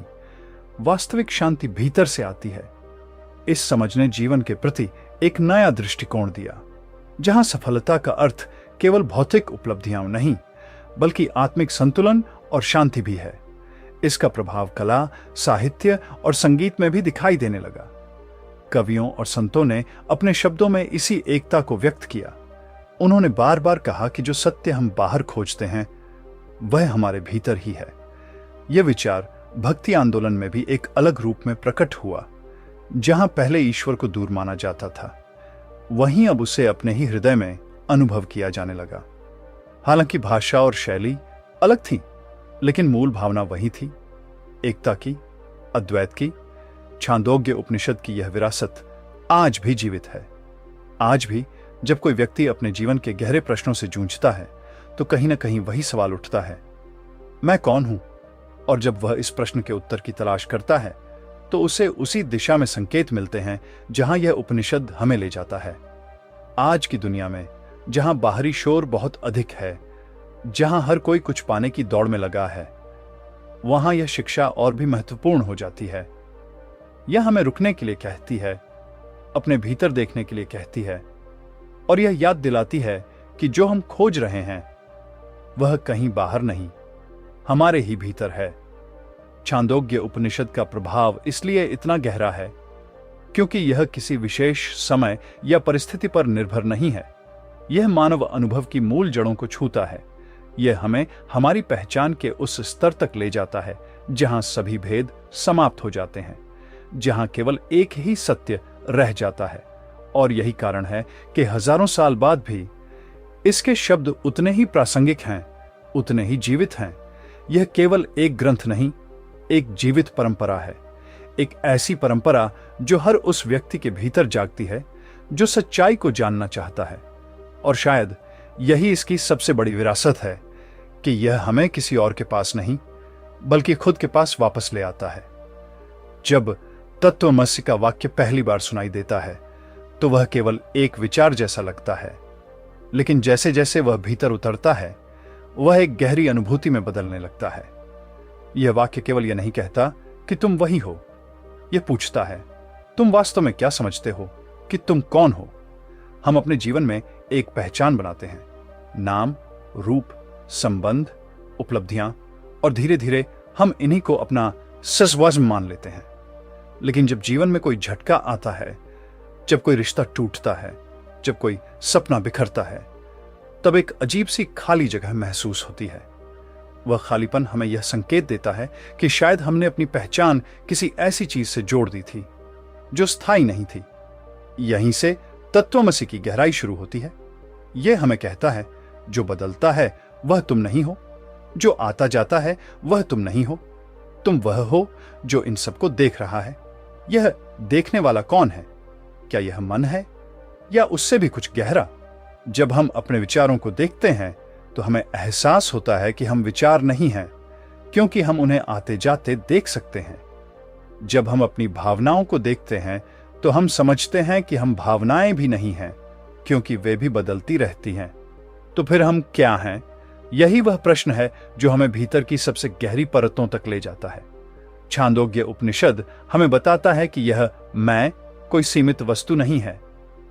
वास्तविक शांति भीतर से आती है। इस समझ ने जीवन के प्रति एक नया दृष्टिकोण दिया, जहां सफलता का अर्थ केवल भौतिक उपलब्धियां नहीं, बल्कि आत्मिक संतुलन और शांति भी है। इसका प्रभाव कला, साहित्य और संगीत में भी दिखाई देने लगा। कवियों और संतों ने अपने शब्दों में इसी एकता को व्यक्त किया। उन्होंने बार बार कहा कि जो सत्य हम बाहर खोजते हैं, वह हमारे भीतर ही है। यह विचार भक्ति आंदोलन में भी एक अलग रूप में प्रकट हुआ। जहां पहले ईश्वर को दूर माना जाता था, वहीं अब उसे अपने ही हृदय में अनुभव किया जाने लगा। हालांकि भाषा और शैली अलग थी, लेकिन मूल भावना वही थी, एकता की, अद्वैत की। छांदोग्य उपनिषद की यह विरासत आज भी जीवित है। आज भी जब कोई व्यक्ति अपने जीवन के गहरे प्रश्नों से जूझता है, तो कहीं ना कहीं वही सवाल उठता है, मैं कौन हूं? और जब वह इस प्रश्न के उत्तर की तलाश करता है, तो उसे उसी दिशा में संकेत मिलते हैं जहां यह उपनिषद हमें ले जाता है। आज की दुनिया में जहां बाहरी शोर बहुत अधिक है, जहां हर कोई कुछ पाने की दौड़ में लगा है, वहां यह शिक्षा और भी महत्वपूर्ण हो जाती है। यह हमें रुकने के लिए कहती है, अपने भीतर देखने के लिए कहती है, और यह याद दिलाती है कि जो हम खोज रहे हैं वह कहीं बाहर नहीं, हमारे ही भीतर है। छांदोग्य उपनिषद का प्रभाव इसलिए इतना गहरा है क्योंकि यह किसी विशेष समय या परिस्थिति पर निर्भर नहीं है। यह मानव अनुभव की मूल जड़ों को छूता है। यह हमें हमारी पहचान के उस स्तर तक ले जाता है जहां सभी भेद समाप्त हो जाते हैं, जहां केवल एक ही सत्य रह जाता है। और यही कारण है कि हजारों साल बाद भी इसके शब्द उतने ही प्रासंगिक हैं, उतने ही जीवित हैं। यह केवल एक ग्रंथ नहीं, एक जीवित परंपरा है। एक ऐसी परंपरा जो हर उस व्यक्ति के भीतर जागती है जो सच्चाई को जानना चाहता है। और शायद यही इसकी सबसे बड़ी विरासत है कि यह हमें किसी और के पास नहीं, बल्कि खुद के पास वापस ले आता है। जब तत्वमसि का वाक्य पहली बार सुनाई देता है, तो वह केवल एक विचार जैसा लगता है, लेकिन जैसे जैसे वह भीतर उतरता है, वह एक गहरी अनुभूति में बदलने लगता है। यह वाक्य केवल यह नहीं कहता कि तुम वही हो, यह पूछता है, तुम वास्तव में क्या समझते हो कि तुम कौन हो? हम अपने जीवन में एक पहचान बनाते हैं, नाम, रूप, संबंध, उपलब्धियां, और धीरे धीरे हम इन्हीं को अपना सर्वस्व मान लेते हैं। लेकिन जब जीवन में कोई झटका आता है, जब कोई रिश्ता टूटता है, जब कोई सपना बिखरता है, तब एक अजीब सी खाली जगह महसूस होती है। वह खालीपन हमें यह संकेत देता है कि शायद हमने अपनी पहचान किसी ऐसी चीज से जोड़ दी थी जो स्थायी नहीं थी। यहीं से तत्वमसि की गहराई शुरू होती है। यह हमें कहता है, जो बदलता है वह तुम नहीं हो, जो आता जाता है वह तुम नहीं हो, तुम वह हो जो इन सबको देख रहा है। यह देखने वाला कौन है? क्या यह मन है या उससे भी कुछ गहरा? जब हम अपने विचारों को देखते हैं तो हमें एहसास होता है कि हम विचार नहीं हैं, क्योंकि हम उन्हें आते जाते देख सकते हैं। जब हम अपनी भावनाओं को देखते हैं तो हम समझते हैं कि हम भावनाएं भी नहीं हैं, क्योंकि वे भी बदलती रहती हैं। तो फिर हम क्या हैं? यही वह प्रश्न है जो हमें भीतर की सबसे गहरी परतों तक ले जाता है। छांदोग्य उपनिषद हमें बताता है कि यह मैं कोई सीमित वस्तु नहीं है।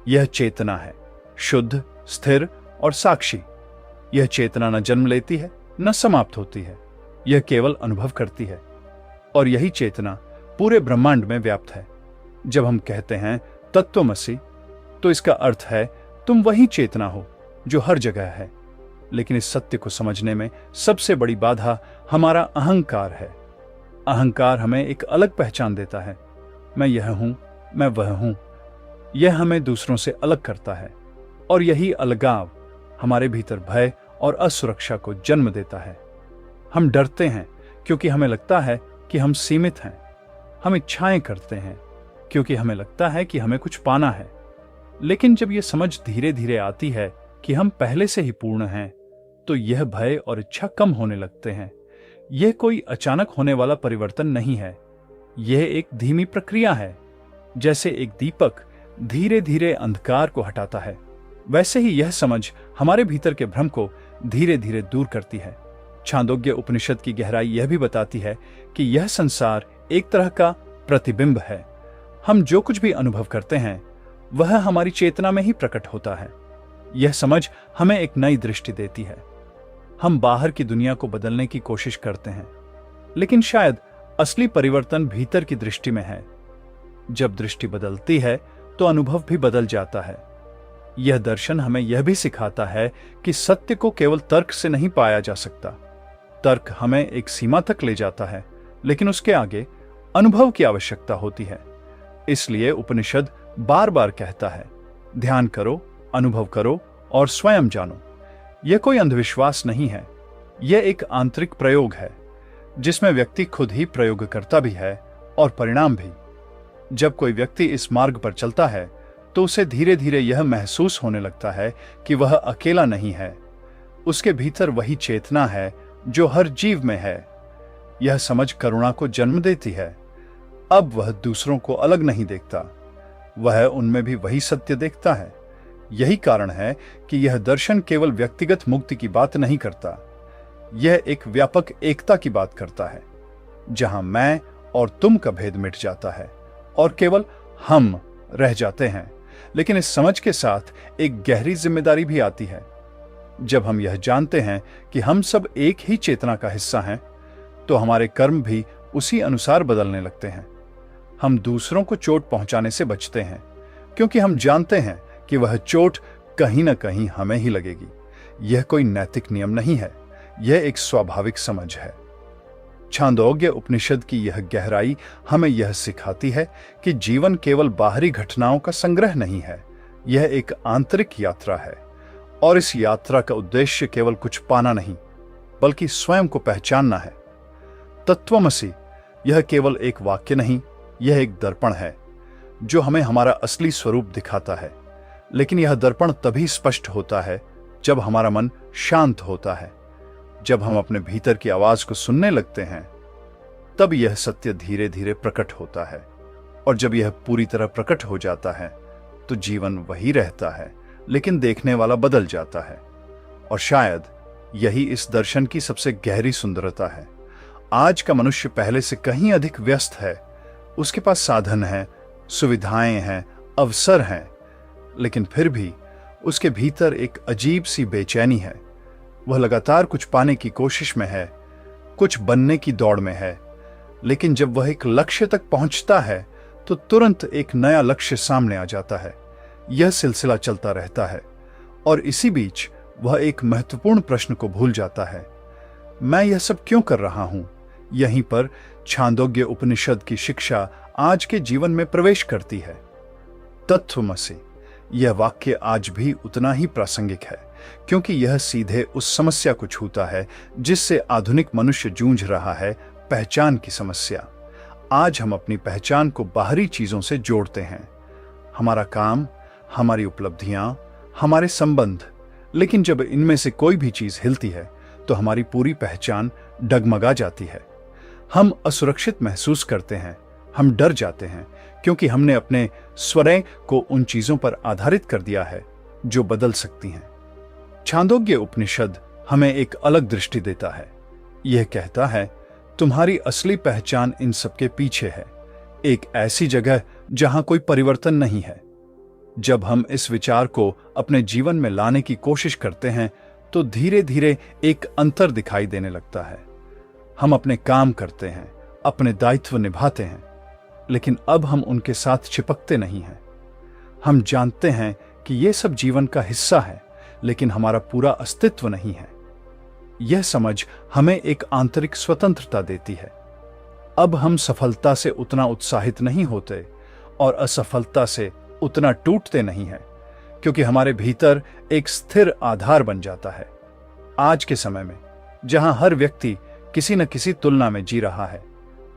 यह चेतना है, शुद्ध, स्थिर और साक्षी। यह चेतना न जन्म लेती है न समाप्त होती है, यह केवल अनुभव करती है। और यही चेतना पूरे ब्रह्मांड में व्याप्त है। जब हम कहते हैं तत्वमसि, तो इसका अर्थ है तुम वही चेतना हो जो हर जगह है। लेकिन इस सत्य को समझने में सबसे बड़ी बाधा हमारा अहंकार है। अहंकार हमें एक अलग पहचान देता है। मैं यह हूं, मैं वह हूं। यह हमें दूसरों से अलग करता है, और यही अलगाव हमारे भीतर भय और असुरक्षा को जन्म देता है। हम डरते हैं क्योंकि हमें लगता है कि हम सीमित हैं। हम इच्छाएं करते हैं क्योंकि हमें लगता है कि हमें कुछ पाना है। लेकिन जब यह समझ धीरे धीरे आती है कि हम पहले से ही पूर्ण हैं, तो यह भय और इच्छा कम होने लगते हैं। यह कोई अचानक होने वाला परिवर्तन नहीं है, यह एक धीमी प्रक्रिया है। जैसे एक दीपक धीरे धीरे अंधकार को हटाता है, वैसे ही यह समझ हमारे भीतर के भ्रम को धीरे धीरे दूर करती है। छांदोग्य उपनिषद की गहराई यह भी बताती है कि यह संसार एक तरह का प्रतिबिंब है। हम जो कुछ भी अनुभव करते हैं वह हमारी चेतना में ही प्रकट होता है। यह समझ हमें एक नई दृष्टि देती है। हम बाहर की दुनिया को बदलने की कोशिश करते हैं, लेकिन शायद असली परिवर्तन भीतर की दृष्टि में है। जब दृष्टि बदलती है तो अनुभव भी बदल जाता है। यह दर्शन हमें यह भी सिखाता है कि सत्य को केवल तर्क से नहीं पाया जा सकता। तर्क हमें एक सीमा तक ले जाता है, लेकिन उसके आगे अनुभव की आवश्यकता होती है। इसलिए उपनिषद बार बार कहता है, ध्यान करो, अनुभव करो और स्वयं जानो। यह कोई अंधविश्वास नहीं है, यह एक आंतरिक प्रयोग है जिसमें व्यक्ति खुद ही प्रयोगकर्ता भी है और परिणाम भी। जब कोई व्यक्ति इस मार्ग पर चलता है तो उसे धीरे धीरे यह महसूस होने लगता है कि वह अकेला नहीं है। उसके भीतर वही चेतना है जो हर जीव में है। यह समझ करुणा को जन्म देती है। अब वह दूसरों को अलग नहीं देखता, वह उनमें भी वही सत्य देखता है। यही कारण है कि यह दर्शन केवल व्यक्तिगत मुक्ति की बात नहीं करता, यह एक व्यापक एकता की बात करता है, जहां मैं और तुम का भेद मिट जाता है और केवल हम रह जाते हैं। लेकिन इस समझ के साथ एक गहरी जिम्मेदारी भी आती है। जब हम यह जानते हैं कि हम सब एक ही चेतना का हिस्सा हैं, तो हमारे कर्म भी उसी अनुसार बदलने लगते हैं। हम दूसरों को चोट पहुंचाने से बचते हैं, क्योंकि हम जानते हैं कि वह चोट कहीं न कहीं हमें ही लगेगी। यह कोई नैतिक नियम नहीं है, यह एक स्वाभाविक समझ है। छांदोग्य उपनिषद की यह गहराई हमें यह सिखाती है कि जीवन केवल बाहरी घटनाओं का संग्रह नहीं है, यह एक आंतरिक यात्रा है। और इस यात्रा का उद्देश्य केवल कुछ पाना नहीं, बल्कि स्वयं को पहचानना है। तत्वमसि यह केवल एक वाक्य नहीं, यह एक दर्पण है जो हमें हमारा असली स्वरूप दिखाता है। लेकिन यह दर्पण तभी स्पष्ट होता है जब हमारा मन शांत होता है। जब हम अपने भीतर की आवाज को सुनने लगते हैं, तब यह सत्य धीरे धीरे प्रकट होता है। और जब यह पूरी तरह प्रकट हो जाता है तो जीवन वही रहता है, लेकिन देखने वाला बदल जाता है। और शायद यही इस दर्शन की सबसे गहरी सुंदरता है। आज का मनुष्य पहले से कहीं अधिक व्यस्त है। उसके पास साधन है, सुविधाएं हैं, अवसर हैं, लेकिन फिर भी उसके भीतर एक अजीब सी बेचैनी है। वह लगातार कुछ पाने की कोशिश में है, कुछ बनने की दौड़ में है, लेकिन जब वह एक लक्ष्य तक पहुंचता है तो तुरंत एक नया लक्ष्य सामने आ जाता है। यह सिलसिला चलता रहता है और इसी बीच वह एक महत्वपूर्ण प्रश्न को भूल जाता है, मैं यह सब क्यों कर रहा हूं? यहीं पर छांदोग्य उपनिषद की शिक्षा आज के जीवन में प्रवेश करती है। तत्वमसि, यह वाक्य आज भी उतना ही प्रासंगिक है, क्योंकि यह सीधे उस समस्या को छूता है जिससे आधुनिक मनुष्य जूझ रहा है, पहचान की समस्या। आज हम अपनी पहचान को बाहरी चीजों से जोड़ते हैं, हमारा काम, हमारी उपलब्धियां, हमारे संबंध, लेकिन जब इनमें से कोई भी चीज हिलती है तो हमारी पूरी पहचान डगमगा जाती है। हम असुरक्षित महसूस करते हैं, हम डर जाते हैं, क्योंकि हमने अपने स्वरें को उन चीजों पर आधारित कर दिया है जो बदल सकती हैं। छांदोग्य उपनिषद हमें एक अलग दृष्टि देता है। यह कहता है, तुम्हारी असली पहचान इन सबके पीछे है, एक ऐसी जगह जहां कोई परिवर्तन नहीं है। जब हम इस विचार को अपने जीवन में लाने की कोशिश करते हैं तो धीरे धीरे एक अंतर दिखाई देने लगता है। हम अपने काम करते हैं, अपने दायित्व निभाते हैं, लेकिन अब हम उनके साथ चिपकते नहीं हैं। हम जानते हैं कि यह सब जीवन का हिस्सा है, लेकिन हमारा पूरा अस्तित्व नहीं है। यह समझ हमें एक आंतरिक स्वतंत्रता देती है। अब हम सफलता से उतना उत्साहित नहीं होते और असफलता से उतना टूटते नहीं हैं, क्योंकि हमारे भीतर एक स्थिर आधार बन जाता है। आज के समय में जहां हर व्यक्ति किसी न किसी तुलना में जी रहा है,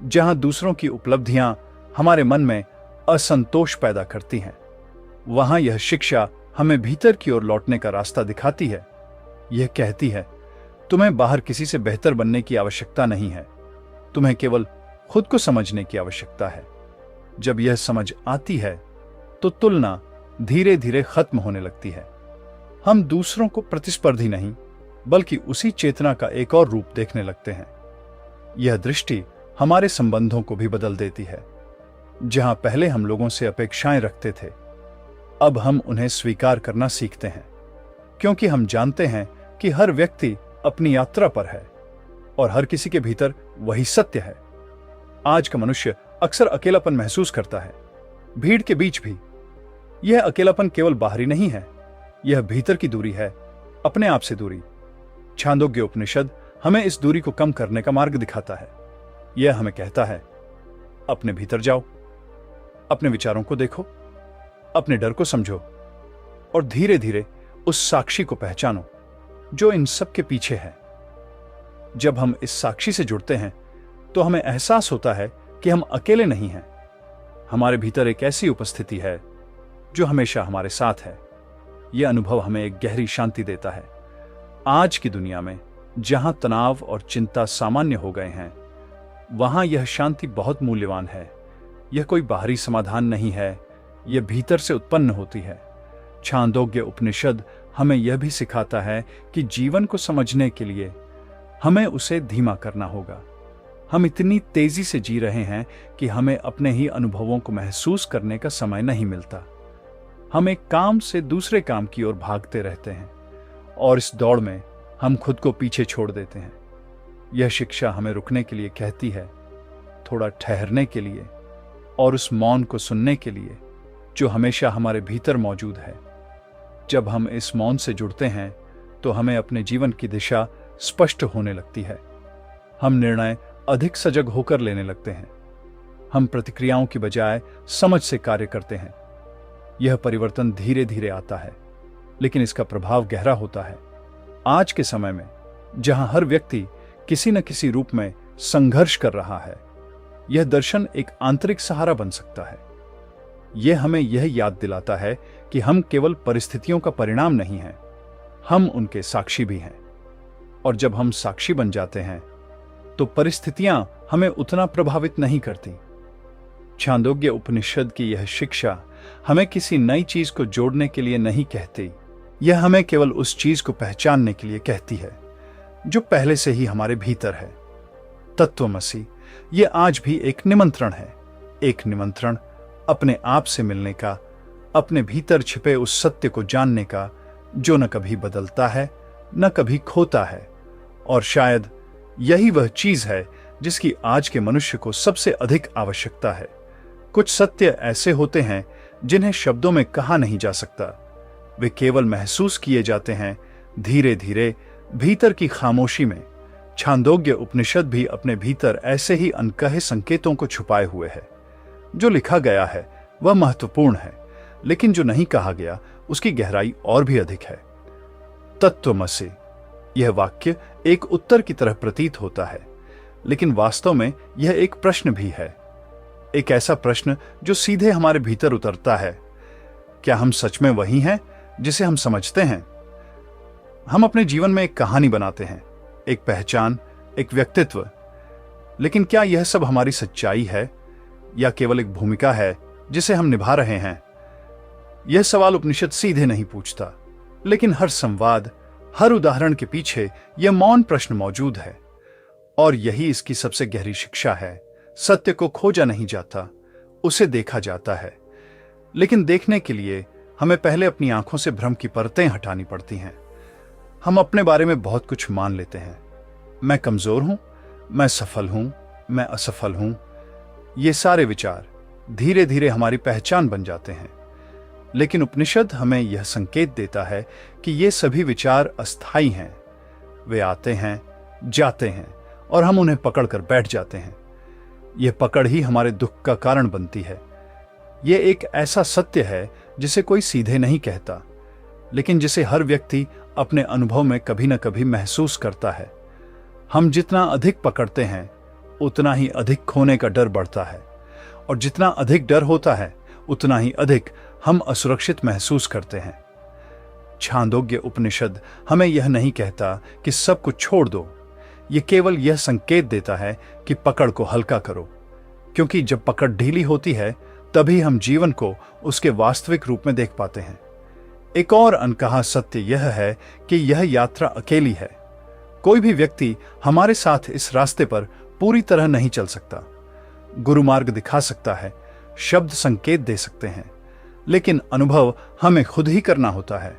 जहां दूसरों की उपलब्धियां हमारे मन में असंतोष पैदा करती हैं, वहां यह शिक्षा हमें भीतर की ओर लौटने का रास्ता दिखाती है। यह कहती है, तुम्हें बाहर किसी से बेहतर बनने की आवश्यकता नहीं है, तुम्हें केवल खुद को समझने की आवश्यकता है। जब यह समझ आती है तो तुलना धीरे धीरे खत्म होने लगती है। हम दूसरों को प्रतिस्पर्धी नहीं, बल्कि उसी चेतना का एक और रूप देखने लगते हैं। यह दृष्टि हमारे संबंधों को भी बदल देती है। जहां पहले हम लोगों से अपेक्षाएं रखते थे, अब हम उन्हें स्वीकार करना सीखते हैं, क्योंकि हम जानते हैं कि हर व्यक्ति अपनी यात्रा पर है और हर किसी के भीतर वही सत्य है। आज का मनुष्य अक्सर अकेलापन महसूस करता है, भीड़ के बीच भी। यह अकेलापन केवल बाहरी नहीं है, यह भीतर की दूरी है, अपने आप से दूरी। छांदोग्य उपनिषद हमें इस दूरी को कम करने का मार्ग दिखाता है। यह हमें कहता है, अपने भीतर जाओ, अपने विचारों को देखो, अपने डर को समझो और धीरे धीरे उस साक्षी को पहचानो जो इन सब के पीछे है। जब हम इस साक्षी से जुड़ते हैं तो हमें एहसास होता है कि हम अकेले नहीं हैं। हमारे भीतर एक ऐसी उपस्थिति है जो हमेशा हमारे साथ है। यह अनुभव हमें एक गहरी शांति देता है। आज की दुनिया में जहां तनाव और चिंता सामान्य हो गए हैं, वहां यह शांति बहुत मूल्यवान है। यह कोई बाहरी समाधान नहीं है, यह भीतर से उत्पन्न होती है। छांदोग्य उपनिषद हमें यह भी सिखाता है कि जीवन को समझने के लिए हमें उसे धीमा करना होगा। हम इतनी तेजी से जी रहे हैं कि हमें अपने ही अनुभवों को महसूस करने का समय नहीं मिलता। हम एक काम से दूसरे काम की ओर भागते रहते हैं और इस दौड़ में हम खुद को पीछे छोड़ देते हैं। यह शिक्षा हमें रुकने के लिए कहती है, थोड़ा ठहरने के लिए और उस मौन को सुनने के लिए जो हमेशा हमारे भीतर मौजूद है। जब हम इस मौन से जुड़ते हैं तो हमें अपने जीवन की दिशा स्पष्ट होने लगती है। हम निर्णय अधिक सजग होकर लेने लगते हैं। हम प्रतिक्रियाओं की बजाय समझ से कार्य करते हैं। यह परिवर्तन धीरे धीरे आता है, लेकिन इसका प्रभाव गहरा होता है। आज के समय में जहां हर व्यक्ति किसी न किसी रूप में संघर्ष कर रहा है, यह दर्शन एक आंतरिक सहारा बन सकता है। यह हमें यह याद दिलाता है कि हम केवल परिस्थितियों का परिणाम नहीं हैं, हम उनके साक्षी भी हैं। और जब हम साक्षी बन जाते हैं तो परिस्थितियां हमें उतना प्रभावित नहीं करती। छांदोग्य उपनिषद की यह शिक्षा हमें किसी नई चीज को जोड़ने के लिए नहीं कहती, यह हमें केवल उस चीज को पहचानने के लिए कहती है जो पहले से ही हमारे भीतर है। तत्वमसि, यह आज भी एक निमंत्रण है, एक निमंत्रण अपने आप से मिलने का, अपने भीतर छिपे उस सत्य को जानने का जो न कभी बदलता है न कभी खोता है। और शायद यही वह चीज है जिसकी आज के मनुष्य को सबसे अधिक आवश्यकता है। कुछ सत्य ऐसे होते हैं जिन्हें शब्दों में कहा नहीं जा सकता, वे केवल महसूस किए जाते हैं धीरे धीरे भीतर की खामोशी में। छांदोग्य उपनिषद भी अपने भीतर ऐसे ही अनकहे संकेतों को छुपाए हुए है। जो लिखा गया है वह महत्वपूर्ण है, लेकिन जो नहीं कहा गया उसकी गहराई और भी अधिक है। तत्वमसि, यह वाक्य एक उत्तर की तरह प्रतीत होता है, लेकिन वास्तव में यह एक प्रश्न भी है। एक ऐसा प्रश्न जो सीधे हमारे भीतर उतरता है। क्या हम सच में वही हैं जिसे हम समझते हैं? हम अपने जीवन में एक कहानी बनाते हैं, एक पहचान, एक व्यक्तित्व, लेकिन क्या यह सब हमारी सच्चाई है या केवल एक भूमिका है जिसे हम निभा रहे हैं? यह सवाल उपनिषद सीधे नहीं पूछता, लेकिन हर संवाद, हर उदाहरण के पीछे यह मौन प्रश्न मौजूद है। और यही इसकी सबसे गहरी शिक्षा है। सत्य को खोजा नहीं जाता, उसे देखा जाता है। लेकिन देखने के लिए हमें पहले अपनी आंखों से भ्रम की परतें हटानी पड़ती हैं। हम अपने बारे में बहुत कुछ मान लेते हैं। मैं कमजोर हूं, मैं सफल हूं, मैं असफल हूं। ये सारे विचार धीरे धीरे हमारी पहचान बन जाते हैं। लेकिन उपनिषद हमें यह संकेत देता है कि ये सभी विचार अस्थायी हैं। वे आते हैं, जाते हैं और हम उन्हें पकड़कर बैठ जाते हैं। यह पकड़ ही हमारे दुख का कारण बनती है। यह एक ऐसा सत्य है जिसे कोई सीधे नहीं कहता, लेकिन जिसे हर व्यक्ति अपने अनुभव में कभी न कभी महसूस करता है। हम जितना अधिक पकड़ते हैं उतना ही अधिक खोने का डर बढ़ता है, और जितना अधिक डर होता है उतना ही अधिक हम असुरक्षित महसूस करते हैं। छांदोग्य उपनिषद हमें यह नहीं कहता कि सब कुछ छोड़ दो। यह केवल यह संकेत देता है कि पकड़ को हल्का करो, क्योंकि जब पकड़ ढीली होती है तभी हम जीवन को उसके वास्तविक रूप में देख पाते हैं। एक और अनकहा सत्य यह है कि यह यात्रा अकेली है। कोई भी व्यक्ति हमारे साथ इस रास्ते पर पूरी तरह नहीं चल सकता। गुरु मार्ग दिखा सकता है, शब्द संकेत दे सकते हैं, लेकिन अनुभव हमें खुद ही करना होता है।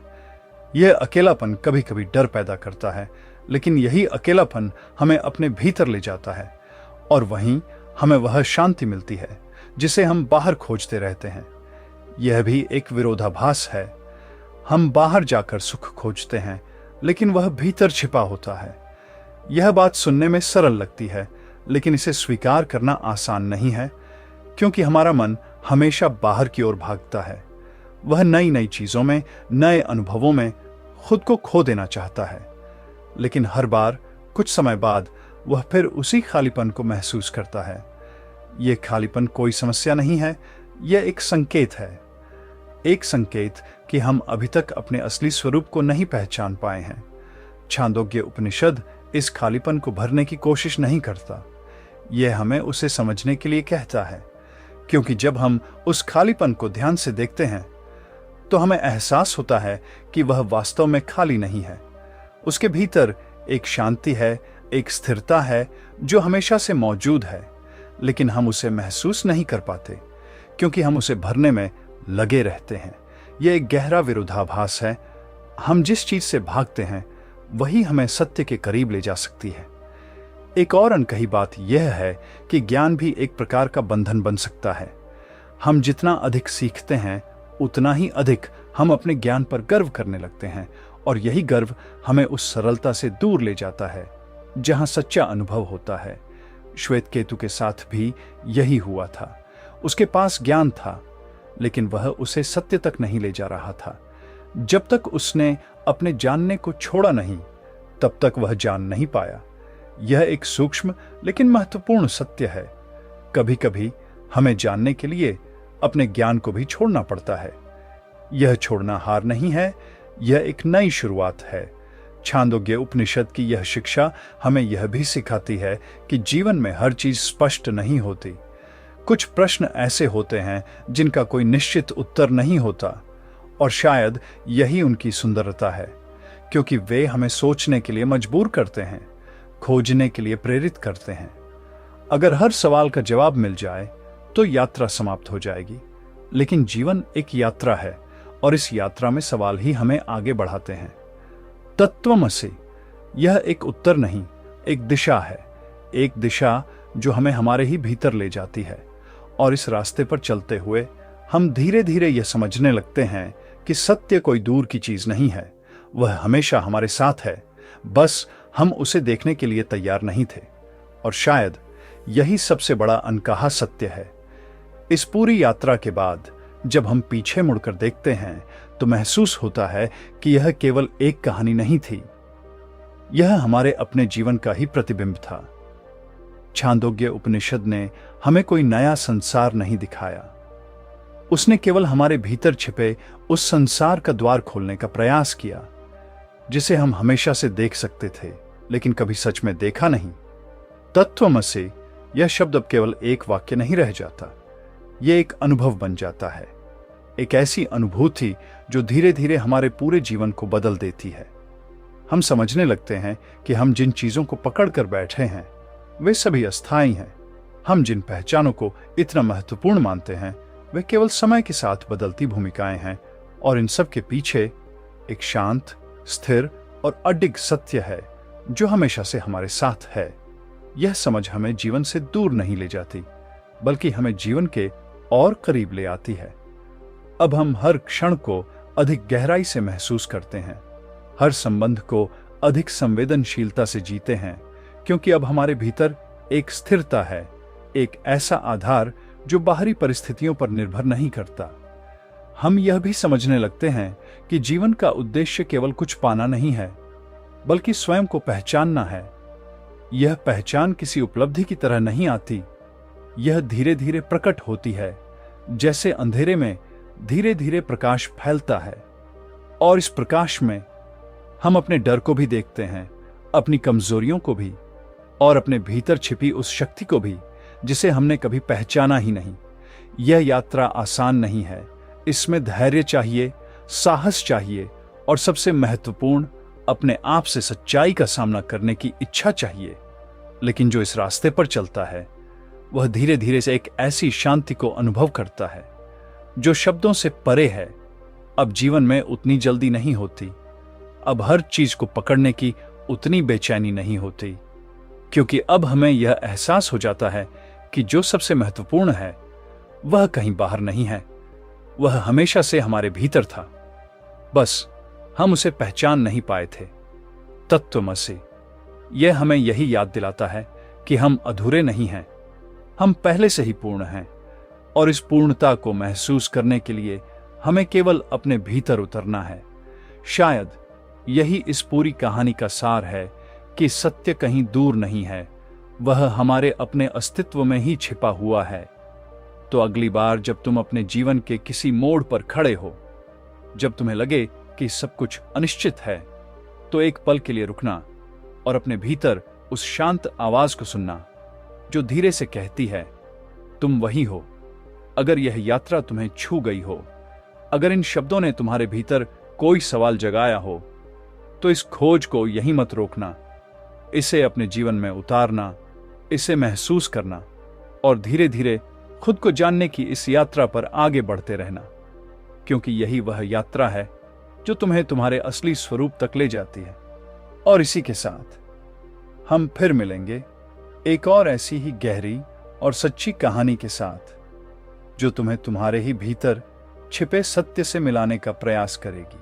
यह अकेलापन कभी कभी डर पैदा करता है, लेकिन यही अकेलापन हमें अपने भीतर ले जाता है, और वहीं हमें वह शांति मिलती है जिसे हम बाहर खोजते रहते हैं। यह भी एक विरोधाभास है। हम बाहर जाकर सुख खोजते हैं, लेकिन वह भीतर छिपा होता है। यह बात सुनने में सरल लगती है, लेकिन इसे स्वीकार करना आसान नहीं है, क्योंकि हमारा मन हमेशा बाहर की ओर भागता है। वह नई नई चीजों में, नए अनुभवों में खुद को खो देना चाहता है, लेकिन हर बार कुछ समय बाद वह फिर उसी खालीपन को महसूस करता है। यह खालीपन कोई समस्या नहीं है, यह एक संकेत है। एक संकेत कि हम अभी तक अपने असली स्वरूप को नहीं पहचान पाए हैं। छांदोग्य उपनिषद इस खालीपन को भरने की कोशिश नहीं करता, यह हमें उसे समझने के लिए कहता है, क्योंकि जब हम उस खालीपन को ध्यान से देखते हैं तो हमें एहसास होता है कि वह वास्तव में खाली नहीं है। उसके भीतर एक शांति है, एक स्थिरता है जो हमेशा से मौजूद है, लेकिन हम उसे महसूस नहीं कर पाते क्योंकि हम उसे भरने में लगे रहते हैं। यह एक गहरा विरोधाभास है। हम जिस चीज से भागते हैं वही हमें सत्य के करीब ले जा सकती है। एक और अनकही बात यह है कि ज्ञान भी एक प्रकार का बंधन बन सकता है। हम जितना अधिक सीखते हैं उतना ही अधिक हम अपने ज्ञान पर गर्व करने लगते हैं, और यही गर्व हमें उस सरलता से दूर ले जाता है जहां सच्चा अनुभव होता है। श्वेत केतु के साथ भी यही हुआ था। उसके पास ज्ञान था, लेकिन वह उसे सत्य तक नहीं ले जा रहा था। जब तक उसने अपने जानने को छोड़ा नहीं, तब तक वह जान नहीं पाया। यह एक सूक्ष्म लेकिन महत्वपूर्ण सत्य है। कभी कभी हमें जानने के लिए अपने ज्ञान को भी छोड़ना पड़ता है। यह छोड़ना हार नहीं है, यह एक नई शुरुआत है। छांदोग्य उपनिषद की यह शिक्षा हमें यह भी सिखाती है कि जीवन में हर चीज स्पष्ट नहीं होती। कुछ प्रश्न ऐसे होते हैं जिनका कोई निश्चित उत्तर नहीं होता, और शायद यही उनकी सुंदरता है, क्योंकि वे हमें सोचने के लिए मजबूर करते हैं, खोजने के लिए प्रेरित करते हैं। अगर हर सवाल का जवाब मिल जाए तो यात्रा समाप्त हो जाएगी, लेकिन जीवन एक यात्रा है और इस यात्रा में सवाल ही हमें आगे बढ़ाते हैं। तत्वमसि यह एक उत्तर नहीं, एक दिशा है, एक दिशा जो हमें हमारे ही भीतर ले जाती है। और इस रास्ते पर चलते हुए हम धीरे धीरे यह समझने लगते हैं कि सत्य कोई दूर की चीज नहीं है, वह हमेशा हमारे साथ है, बस हम उसे देखने के लिए तैयार नहीं थे। और शायद यही सबसे बड़ा अनकहा सत्य है। इस पूरी यात्रा के बाद जब हम पीछे मुड़कर देखते हैं तो महसूस होता है कि यह केवल एक कहानी नहीं थी, यह हमारे अपने जीवन का ही प्रतिबिंब था। छांदोग्य उपनिषद ने हमें कोई नया संसार नहीं दिखाया, उसने केवल हमारे भीतर छिपे उस संसार का द्वार खोलने का प्रयास किया जिसे हम हमेशा से देख सकते थे लेकिन कभी सच में देखा नहीं। तत्वमसि यह शब्द अब केवल एक वाक्य नहीं रह जाता, यह एक अनुभव बन जाता है, एक ऐसी अनुभूति जो धीरे धीरे हमारे पूरे जीवन को बदल देती है। हम समझने लगते हैं कि हम जिन चीजों को पकड़ कर बैठे हैं वे सभी अस्थायी हैं। हम जिन पहचानों को इतना महत्वपूर्ण मानते हैं वे केवल समय के साथ बदलती भूमिकाएं हैं, और इन सब के पीछे एक शांत, स्थिर और अडिग सत्य है जो हमेशा से हमारे साथ है। यह समझ हमें जीवन से दूर नहीं ले जाती, बल्कि हमें जीवन के और करीब ले आती है। अब हम हर क्षण को अधिक गहराई से महसूस करते हैं, हर संबंध को अधिक संवेदनशीलता से जीते हैं, क्योंकि अब हमारे भीतर एक स्थिरता है, एक ऐसा आधार जो बाहरी परिस्थितियों पर निर्भर नहीं करता। हम यह भी समझने लगते हैं कि जीवन का उद्देश्य केवल कुछ पाना नहीं है, बल्कि स्वयं को पहचानना है। यह पहचान किसी उपलब्धि की तरह नहीं आती, यह धीरे धीरे प्रकट होती है, जैसे अंधेरे में धीरे धीरे प्रकाश फैलता है। और इस प्रकाश में हम अपने डर को भी देखते हैं, अपनी कमजोरियों को भी, और अपने भीतर छिपी उस शक्ति को भी जिसे हमने कभी पहचाना ही नहीं। यह यात्रा आसान नहीं है, इसमें धैर्य चाहिए, साहस चाहिए, और सबसे महत्वपूर्ण अपने आप से सच्चाई का सामना करने की इच्छा चाहिए। लेकिन जो इस रास्ते पर चलता है वह धीरे धीरे से एक ऐसी शांति को अनुभव करता है जो शब्दों से परे है। अब जीवन में उतनी जल्दी नहीं होती, अब हर चीज को पकड़ने की उतनी बेचैनी नहीं होती, क्योंकि अब हमें यह एहसास हो जाता है कि जो सबसे महत्वपूर्ण है वह कहीं बाहर नहीं है, वह हमेशा से हमारे भीतर था, बस हम उसे पहचान नहीं पाए थे। तत्वमसि यह हमें यही याद दिलाता है कि हम अधूरे नहीं हैं, हम पहले से ही पूर्ण हैं, और इस पूर्णता को महसूस करने के लिए हमें केवल अपने भीतर उतरना है। शायद यही इस पूरी कहानी का सार है कि सत्य कहीं दूर नहीं है, वह हमारे अपने अस्तित्व में ही छिपा हुआ है। तो अगली बार जब तुम अपने जीवन के किसी मोड़ पर खड़े हो, जब तुम्हें लगे कि सब कुछ अनिश्चित है, तो एक पल के लिए रुकना और अपने भीतर उस शांत आवाज को सुनना जो धीरे से कहती है, तुम वही हो। अगर यह यात्रा तुम्हें छू गई हो, अगर इन शब्दों ने तुम्हारे भीतर कोई सवाल जगाया हो, तो इस खोज को यहीं मत रोकना, इसे अपने जीवन में उतारना, इसे महसूस करना, और धीरे धीरे खुद को जानने की इस यात्रा पर आगे बढ़ते रहना, क्योंकि यही वह यात्रा है जो तुम्हें तुम्हारे असली स्वरूप तक ले जाती है। और इसी के साथ हम फिर मिलेंगे एक और ऐसी ही गहरी और सच्ची कहानी के साथ, जो तुम्हें तुम्हारे ही भीतर छिपे सत्य से मिलाने का प्रयास करेगी।